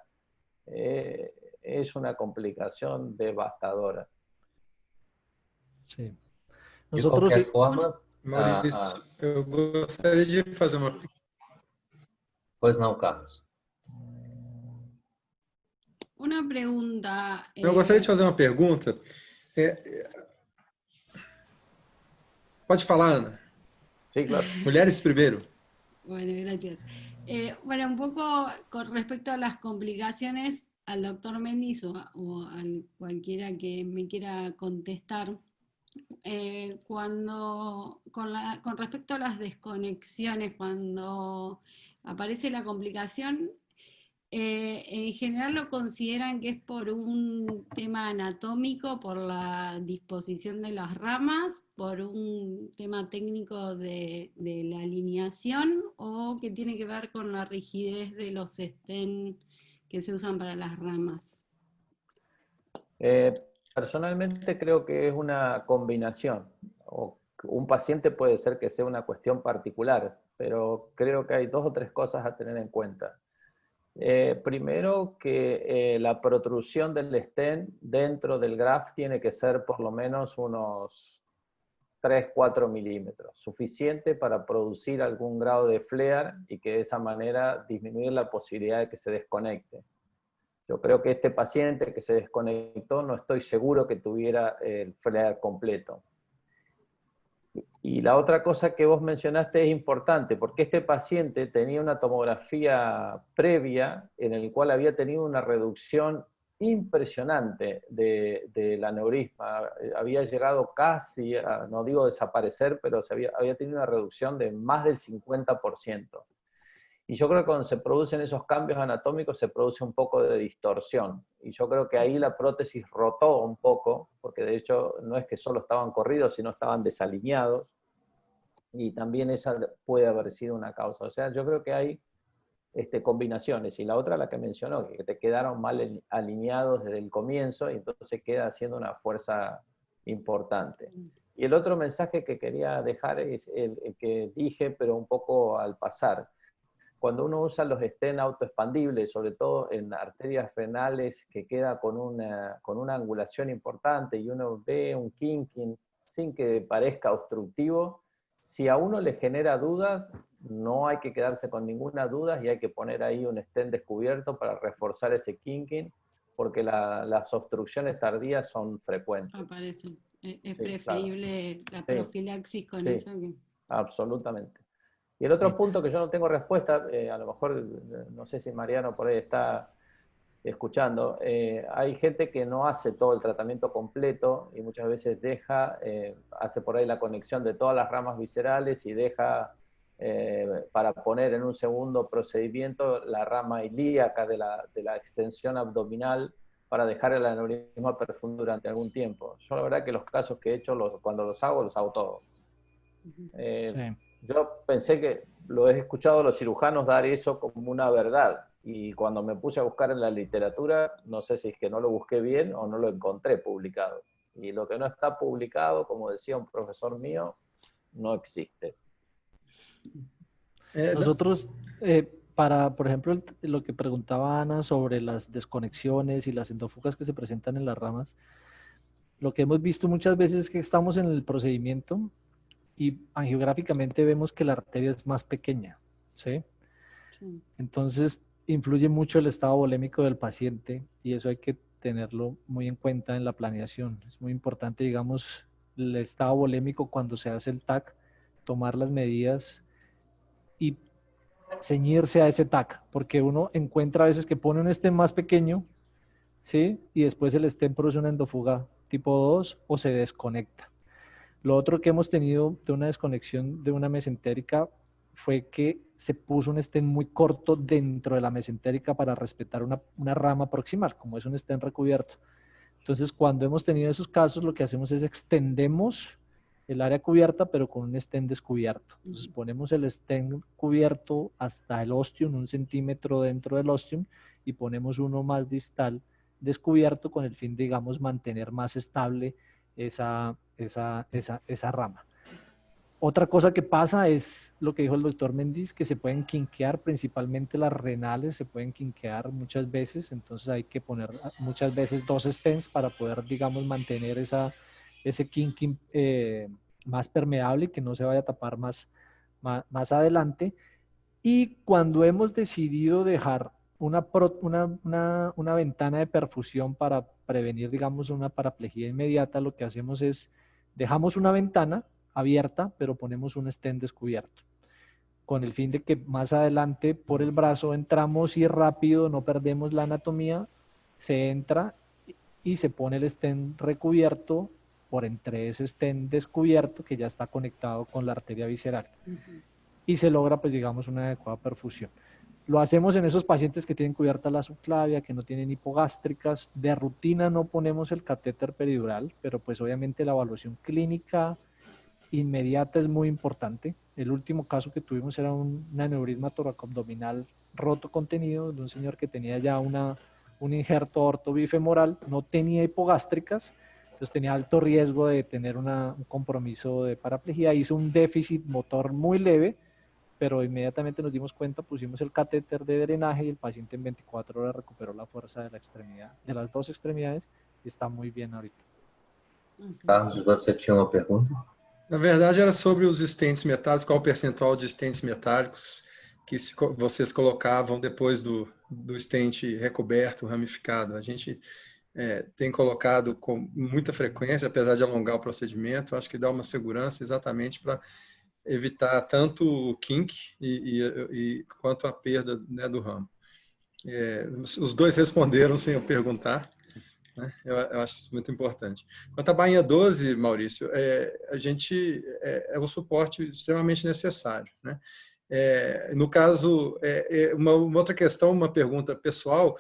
es una complicación devastadora. Sí. De qualquer Nosotros, forma, Maurício, eu gostaria de fazer uma... pois não, Carlos. Una pregunta. Eu gostaria de fazer uma pergunta. Pode falar, Ana. Sí, claro. Mulheres primeiro. Bueno, gracias. Bueno, un poco con respecto a las complicaciones, al doctor Méndez o a cualquiera que me quiera contestar, con respecto a las desconexiones, cuando aparece la complicación, en general lo consideran que es por un tema anatómico, por la disposición de las ramas, por un tema técnico de la alineación, o que tiene que ver con la rigidez de los stents que se usan para las ramas. Personalmente creo que es una combinación. Un paciente puede ser que sea una cuestión particular, pero creo que hay 2 o 3 cosas a tener en cuenta. Primero, que la protrusión del stent dentro del graft tiene que ser por lo menos unos 3-4 milímetros, suficiente para producir algún grado de flare y que de esa manera disminuir la posibilidad de que se desconecte. Yo creo que este paciente que se desconectó, no estoy seguro que tuviera el flare completo. Y la otra cosa que vos mencionaste es importante, porque este paciente tenía una tomografía previa en el cual había tenido una reducción impresionante del aneurisma. Había llegado casi, no digo desaparecer, pero había tenido una reducción de más del 50%. Y yo creo que cuando se producen esos cambios anatómicos se produce un poco de distorsión. Y yo creo que ahí la prótesis rotó un poco, porque de hecho no es que solo estaban corridos, sino estaban desalineados. Y también esa puede haber sido una causa. O sea, yo creo que hay combinaciones. Y la otra, la que mencionó, que te quedaron mal alineados desde el comienzo y entonces queda haciendo una fuerza importante. Y el otro mensaje que quería dejar es el que dije, pero un poco al pasar. Cuando uno usa los stents autoexpandibles, sobre todo en arterias renales que queda con una angulación importante y uno ve un kinking sin que parezca obstructivo, si a uno le genera dudas, no hay que quedarse con ninguna duda y hay que poner ahí un stent descubierto para reforzar ese kinking, porque las obstrucciones tardías son frecuentes. Aparecen. Es Sí, preferible la profilaxis con sí, eso que... Absolutamente. Y el otro punto que yo no tengo respuesta, a lo mejor, no sé si Mariano por ahí está escuchando, hay gente que no hace todo el tratamiento completo y muchas veces hace por ahí la conexión de todas las ramas viscerales y deja para poner en un segundo procedimiento la rama ilíaca de la extensión abdominal para dejar el aneurisma profundo durante algún tiempo. Yo la verdad que los casos que he hecho, cuando los hago todos. sí. Yo pensé que lo he escuchado a los cirujanos dar eso como una verdad, y cuando me puse a buscar en la literatura, no sé si es que no lo busqué bien o no lo encontré publicado. Y lo que no está publicado, como decía un profesor mío, no existe. Nosotros, por ejemplo, lo que preguntaba Ana sobre las desconexiones y las endofugas que se presentan en las ramas, lo que hemos visto muchas veces es que estamos en el procedimiento y angiográficamente vemos que la arteria es más pequeña, ¿sí? Sí. Entonces, influye mucho el estado volémico del paciente y eso hay que tenerlo muy en cuenta en la planeación. Es muy importante, digamos, el estado volémico cuando se hace el TAC, tomar las medidas y ceñirse a ese TAC, porque uno encuentra a veces que pone un stent más pequeño, ¿sí? Y después el stent produce una endofuga tipo 2 o se desconecta. Lo otro que hemos tenido de una desconexión de una mesentérica fue que se puso un stent muy corto dentro de la mesentérica para respetar una rama proximal, como es un stent recubierto. Entonces, cuando hemos tenido esos casos, lo que hacemos es extendemos el área cubierta, pero con un stent descubierto. Entonces ponemos el stent cubierto hasta el ostium, 1 centímetro dentro del ostium, y ponemos uno más distal descubierto con el fin de, digamos, mantener más estable esa rama. Otra cosa que pasa es lo que dijo el doctor Mendiz, que se pueden quinquear, principalmente las renales, se pueden quinquear muchas veces, entonces hay que poner muchas veces 2 stents para poder, digamos, mantener ese kinking más permeable y que no se vaya a tapar más adelante. Y cuando hemos decidido dejar una ventana de perfusión para prevenir, digamos, una paraplejía inmediata, lo que hacemos es, dejamos una ventana abierta, pero ponemos un stent descubierto, con el fin de que más adelante por el brazo entramos y rápido, no perdemos la anatomía, se entra y se pone el stent recubierto por entre ese stent descubierto que ya está conectado con la arteria visceral. Y se logra, pues digamos, una adecuada perfusión. Lo hacemos en esos pacientes que tienen cubierta la subclavia, que no tienen hipogástricas. De rutina no ponemos el catéter peridural, pero pues obviamente la evaluación clínica inmediata es muy importante. El último caso que tuvimos era un aneurisma toracoabdominal roto contenido de un señor que tenía ya un injerto ortobifemoral, no tenía hipogástricas, entonces tenía alto riesgo de tener un compromiso de paraplegia, hizo un déficit motor muy leve, pero inmediatamente nos dimos cuenta, pusimos el catéter de drenaje y el paciente en 24 horas recuperó la fuerza de la extremidad, de las 2 extremidades, y está muy bien ahorita. Carlos, você tinha uma pergunta? Na verdade, era sobre os stents metálicos, qual o percentual de stents metálicos que vocês colocavam depois do stent recoberto, ramificado. A gente tem colocado com muita frequência, apesar de alongar o procedimento, acho que dá uma segurança exatamente para evitar tanto o kink quanto a perda, né, do ramo. Os dois responderam sem eu perguntar. Eu acho isso muito importante. Quanto à bainha 12, Maurício, a gente é um suporte extremamente necessário, né? No caso, uma outra questão, uma pergunta pessoal,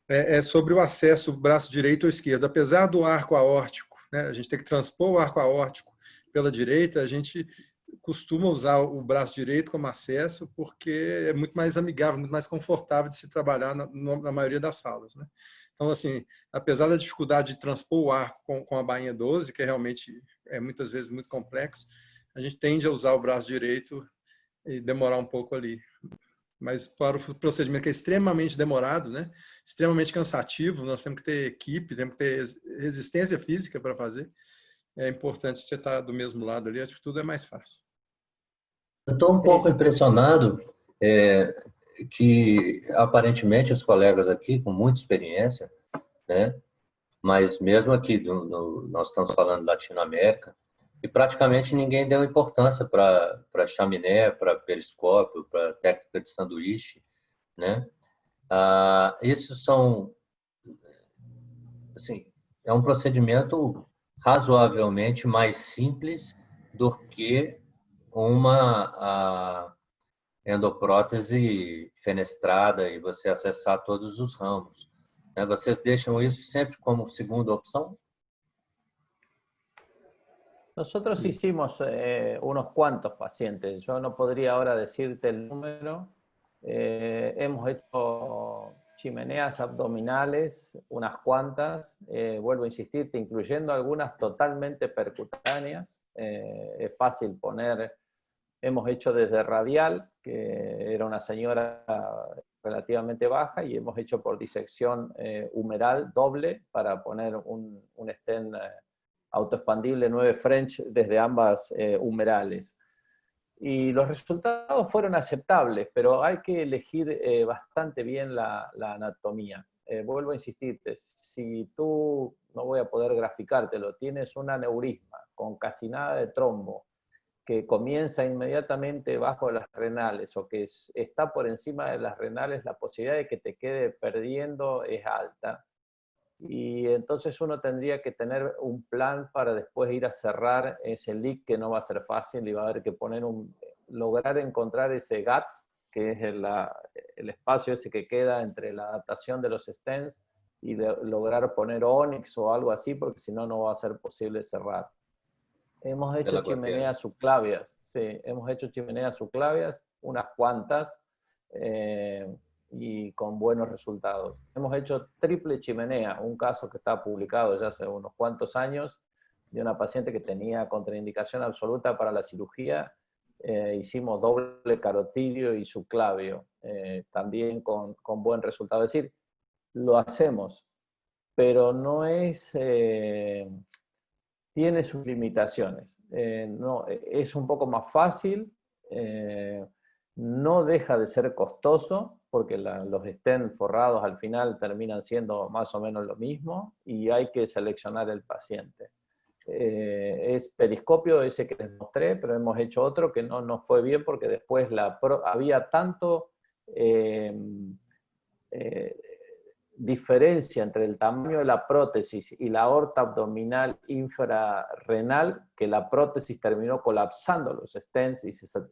é sobre o acesso braço direito ou esquerdo. Apesar do arco aórtico, né, a gente tem que transpor o arco aórtico pela direita, a gente costuma usar o braço direito como acesso porque é muito mais amigável, muito mais confortável de se trabalhar na maioria das salas, né? Então, assim, apesar da dificuldade de transpor o arco com a bainha 12, que realmente muitas vezes muito complexo, a gente tende a usar o braço direito e demorar um pouco ali. Mas para o procedimento que é extremamente demorado, né, extremamente cansativo, nós temos que ter equipe, temos que ter resistência física para fazer. É importante você estar do mesmo lado ali, acho que tudo é mais fácil. Eu estou um pouco impressionado que aparentemente os colegas aqui com muita experiência, né? Mas mesmo aqui nós estamos falando de Latinoamérica e praticamente ninguém deu importância para chaminé, para periscópio, para técnica de sanduíche, né? Isso são, assim, é um procedimento razoavelmente mais simples do que uma endoprótese fenestrada e você acessar todos os ramos. Vocês deixam isso sempre como segunda opção? Nosotros hicimos unos cuantos pacientes, yo no podría ahora decirte el número. Hemos hecho chimeneas abdominales, unas cuantas, vuelvo a insistirte, incluyendo algunas totalmente percutáneas. Es fácil poner, hemos hecho desde radial, que era una señora relativamente baja, y hemos hecho por disección humeral doble para poner un stent autoexpandible 9 French desde ambas humerales. Y los resultados fueron aceptables, pero hay que elegir bastante bien la anatomía. Vuelvo a insistirte, si tú, no voy a poder graficártelo, tienes un aneurisma con casi nada de trombo, que comienza inmediatamente bajo las renales o que está por encima de las renales, la posibilidad de que te quede perdiendo es alta. Y entonces uno tendría que tener un plan para después ir a cerrar ese leak, que no va a ser fácil, y va a haber que poner lograr encontrar ese GATS, que es el espacio ese que queda entre la adaptación de los stents, y lograr poner Onyx o algo así, porque si no, no va a ser posible cerrar. Hemos de hecho la guatera. chimeneas subclavias, sí, hemos hecho chimeneas subclavias, unas cuantas, y con buenos resultados. Hemos hecho triple chimenea, un caso que está publicado ya hace unos cuantos años, de una paciente que tenía contraindicación absoluta para la cirugía. Hicimos doble carotidio y subclavio, también con buen resultado. Es decir, lo hacemos, pero no es... tiene sus limitaciones. No, es un poco más fácil, no deja de ser costoso, porque los stent forrados al final terminan siendo más o menos lo mismo, y hay que seleccionar el paciente. Es periscopio ese que les mostré, pero hemos hecho otro que no nos fue bien porque después había tanto diferencia entre el tamaño de la prótesis y la aorta abdominal infrarrenal, que la prótesis terminó colapsando los stents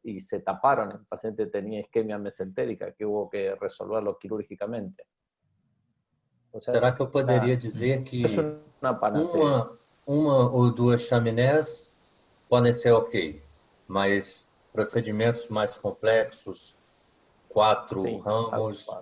y se taparon. El paciente tenía isquemia mesentérica que hubo que resolverlo quirúrgicamente. O sea, ¿será que eu poderia dizer que es una panacea? uma ou duas chaminés podem ser ok, mas procedimentos mais complexos, 4 ramos,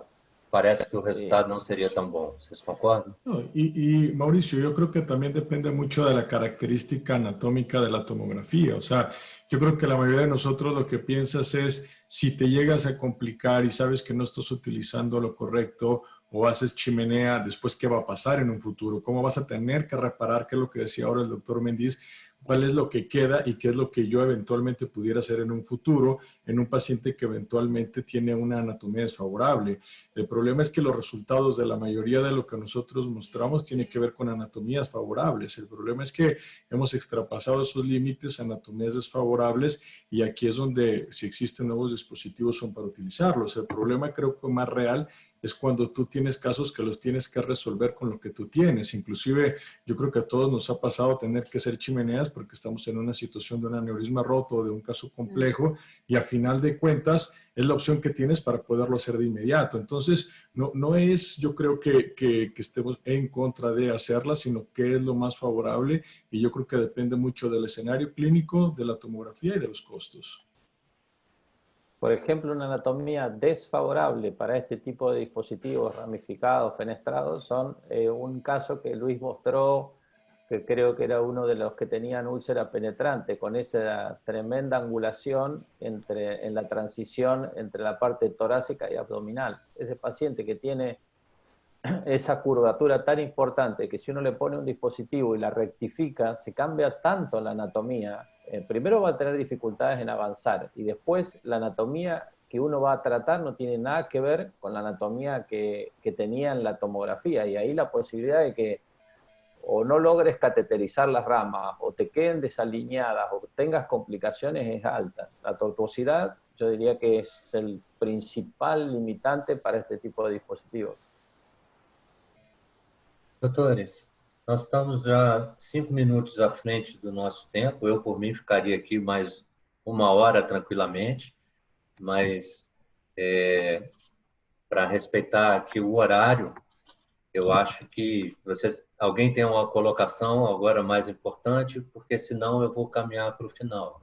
parece que o resultado no sería tan bueno. ¿Ustedes concuerdan? No, y Mauricio, yo creo que también depende mucho de la característica anatómica de la tomografía. O sea, yo creo que la mayoría de nosotros lo que piensas es, si te llegas a complicar y sabes que no estás utilizando lo correcto o haces chimenea, después ¿qué va a pasar en un futuro? ¿Cómo vas a tener que reparar? ¿Qué es lo que decía ahora el doctor Mendiz? ¿Cuál es lo que queda y qué es lo que yo eventualmente pudiera hacer en un futuro en un paciente que eventualmente tiene una anatomía desfavorable? El problema es que los resultados de la mayoría de lo que nosotros mostramos tiene que ver con anatomías favorables. El problema es que hemos extrapasado esos límites a anatomías desfavorables, y aquí es donde, si existen nuevos dispositivos, son para utilizarlos. El problema, creo que más real, es cuando tú tienes casos que los tienes que resolver con lo que tú tienes. Inclusive, yo creo que a todos nos ha pasado tener que hacer chimeneas porque estamos en una situación de un aneurisma roto o de un caso complejo, y a final de cuentas es la opción que tienes para poderlo hacer de inmediato. Entonces, no es, yo creo que estemos en contra de hacerla, sino que es lo más favorable, y yo creo que depende mucho del escenario clínico, de la tomografía y de los costos. Por ejemplo, una anatomía desfavorable para este tipo de dispositivos ramificados, fenestrados, son un caso que Luis mostró, que creo que era uno de los que tenían úlcera penetrante, con esa tremenda angulación en la transición entre la parte torácica y abdominal. Ese paciente que tiene esa curvatura tan importante, que si uno le pone un dispositivo y la rectifica, se cambia tanto la anatomía. Primero va a tener dificultades en avanzar, y después la anatomía que uno va a tratar no tiene nada que ver con la anatomía que tenía en la tomografía, y ahí la posibilidad de que o no logres cateterizar las ramas, o te queden desalineadas, o tengas complicaciones, es alta. La tortuosidad, yo diría que es el principal limitante para este tipo de dispositivos. Doutores, nós estamos já 5 minutos à frente do nosso tempo. Eu, por mim, ficaria aqui mais 1 hora tranquilamente, mas para respeitar aqui o horário, eu acho que alguém tem uma colocação agora mais importante, porque senão eu vou caminhar para o final.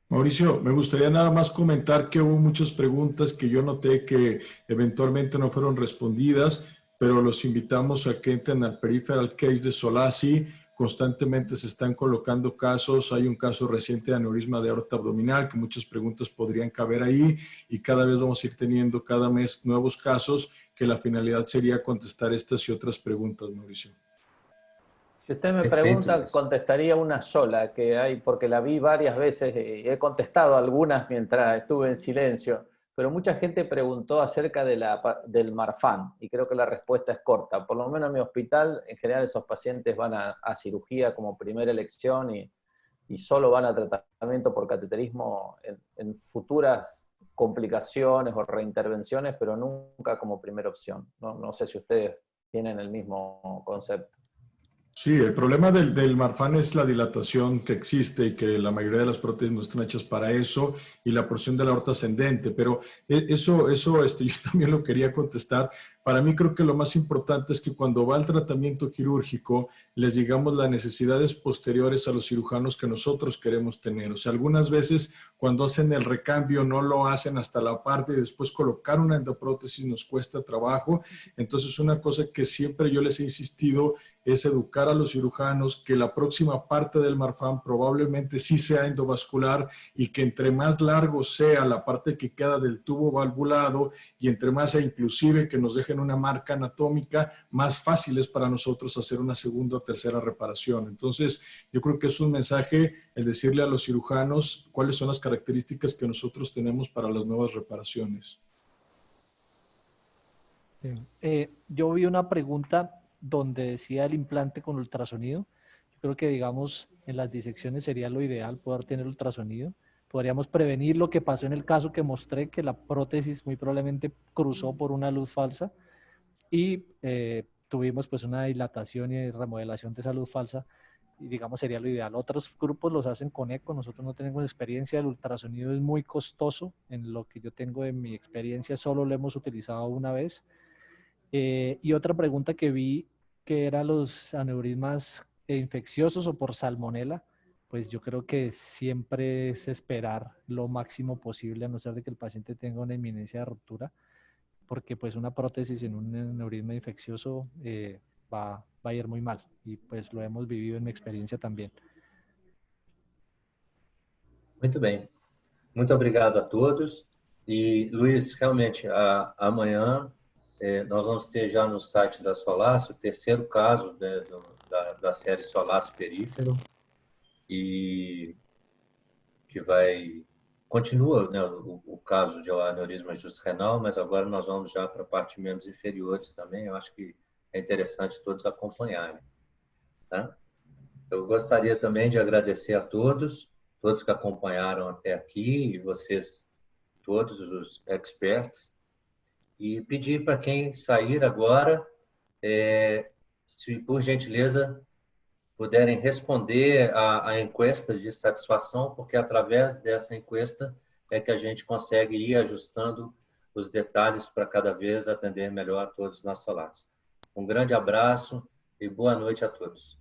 Mauricio, me gustaría nada más comentar que hubo muchas preguntas que yo noté que eventualmente no fueron respondidas, pero los invitamos a que entren al Peripheral Case de Solasi. Constantemente se están colocando casos. Hay un caso reciente de aneurisma de aorta abdominal, que muchas preguntas podrían caber ahí, y cada vez vamos a ir teniendo cada mes nuevos casos, que la finalidad sería contestar estas y otras preguntas, Mauricio. Si usted me pregunta, contestaría una sola que hay, porque la vi varias veces y he contestado algunas mientras estuve en silencio, pero mucha gente preguntó acerca del Marfan, y creo que la respuesta es corta. Por lo menos en mi hospital, en general esos pacientes van a cirugía como primera elección y solo van a tratamiento por cateterismo en futuras complicaciones o reintervenciones, pero nunca como primera opción. No sé si ustedes tienen el mismo concepto. Sí, el problema del Marfan es la dilatación que existe, y que la mayoría de las prótesis no están hechas para eso, y la porción de la aorta ascendente, pero eso yo también lo quería contestar, para mí creo que lo más importante es que cuando va al tratamiento quirúrgico les digamos las necesidades posteriores a los cirujanos que nosotros queremos tener. O sea, algunas veces cuando hacen el recambio no lo hacen hasta la parte y después colocar una endoprótesis nos cuesta trabajo. Entonces una cosa que siempre yo les he insistido es educar a los cirujanos que la próxima parte del Marfan probablemente sí sea endovascular y que entre más largo sea la parte que queda del tubo valvulado y entre más inclusive que nos dejen una marca anatómica, más fácil es para nosotros hacer una segunda o tercera reparación. Entonces, yo creo que es un mensaje el decirle a los cirujanos cuáles son las características que nosotros tenemos para las nuevas reparaciones. Yo vi una pregunta donde decía el implante con ultrasonido. Yo creo que, digamos, en las disecciones sería lo ideal poder tener ultrasonido. Podríamos prevenir lo que pasó en el caso que mostré, que la prótesis muy probablemente cruzó por una luz falsa y tuvimos pues una dilatación y remodelación de esa luz falsa y digamos sería lo ideal. Otros grupos los hacen con eco, nosotros no tenemos experiencia, el ultrasonido es muy costoso, en lo que yo tengo de mi experiencia solo lo hemos utilizado una vez. Y otra pregunta que vi que era los aneurismas infecciosos o por salmonela, pues yo creo que siempre es esperar lo máximo posible a no ser de que el paciente tenga una inminencia de ruptura, porque pues una prótesis en un aneurisma infeccioso va a ir muy mal y pues lo hemos vivido en mi experiencia también. Muito bem. Muito obrigado a todos. E, Luiz, realmente, amanhã nós vamos ter já no site da Solace o terceiro caso da série Solace Perífero, e que continua, né, o caso de aneurisma justo-renal, mas agora nós vamos já para a parte de membros inferiores também. Eu acho que é interessante todos acompanharem. Tá? Eu gostaria também de agradecer a todos que acompanharam até aqui, e vocês, todos os experts, e pedir para quem sair agora, se por gentileza puderem responder a encuesta de satisfação, porque através dessa encuesta é que a gente consegue ir ajustando os detalhes para cada vez atender melhor a todos na Solace. Um grande abraço e boa noite a todos.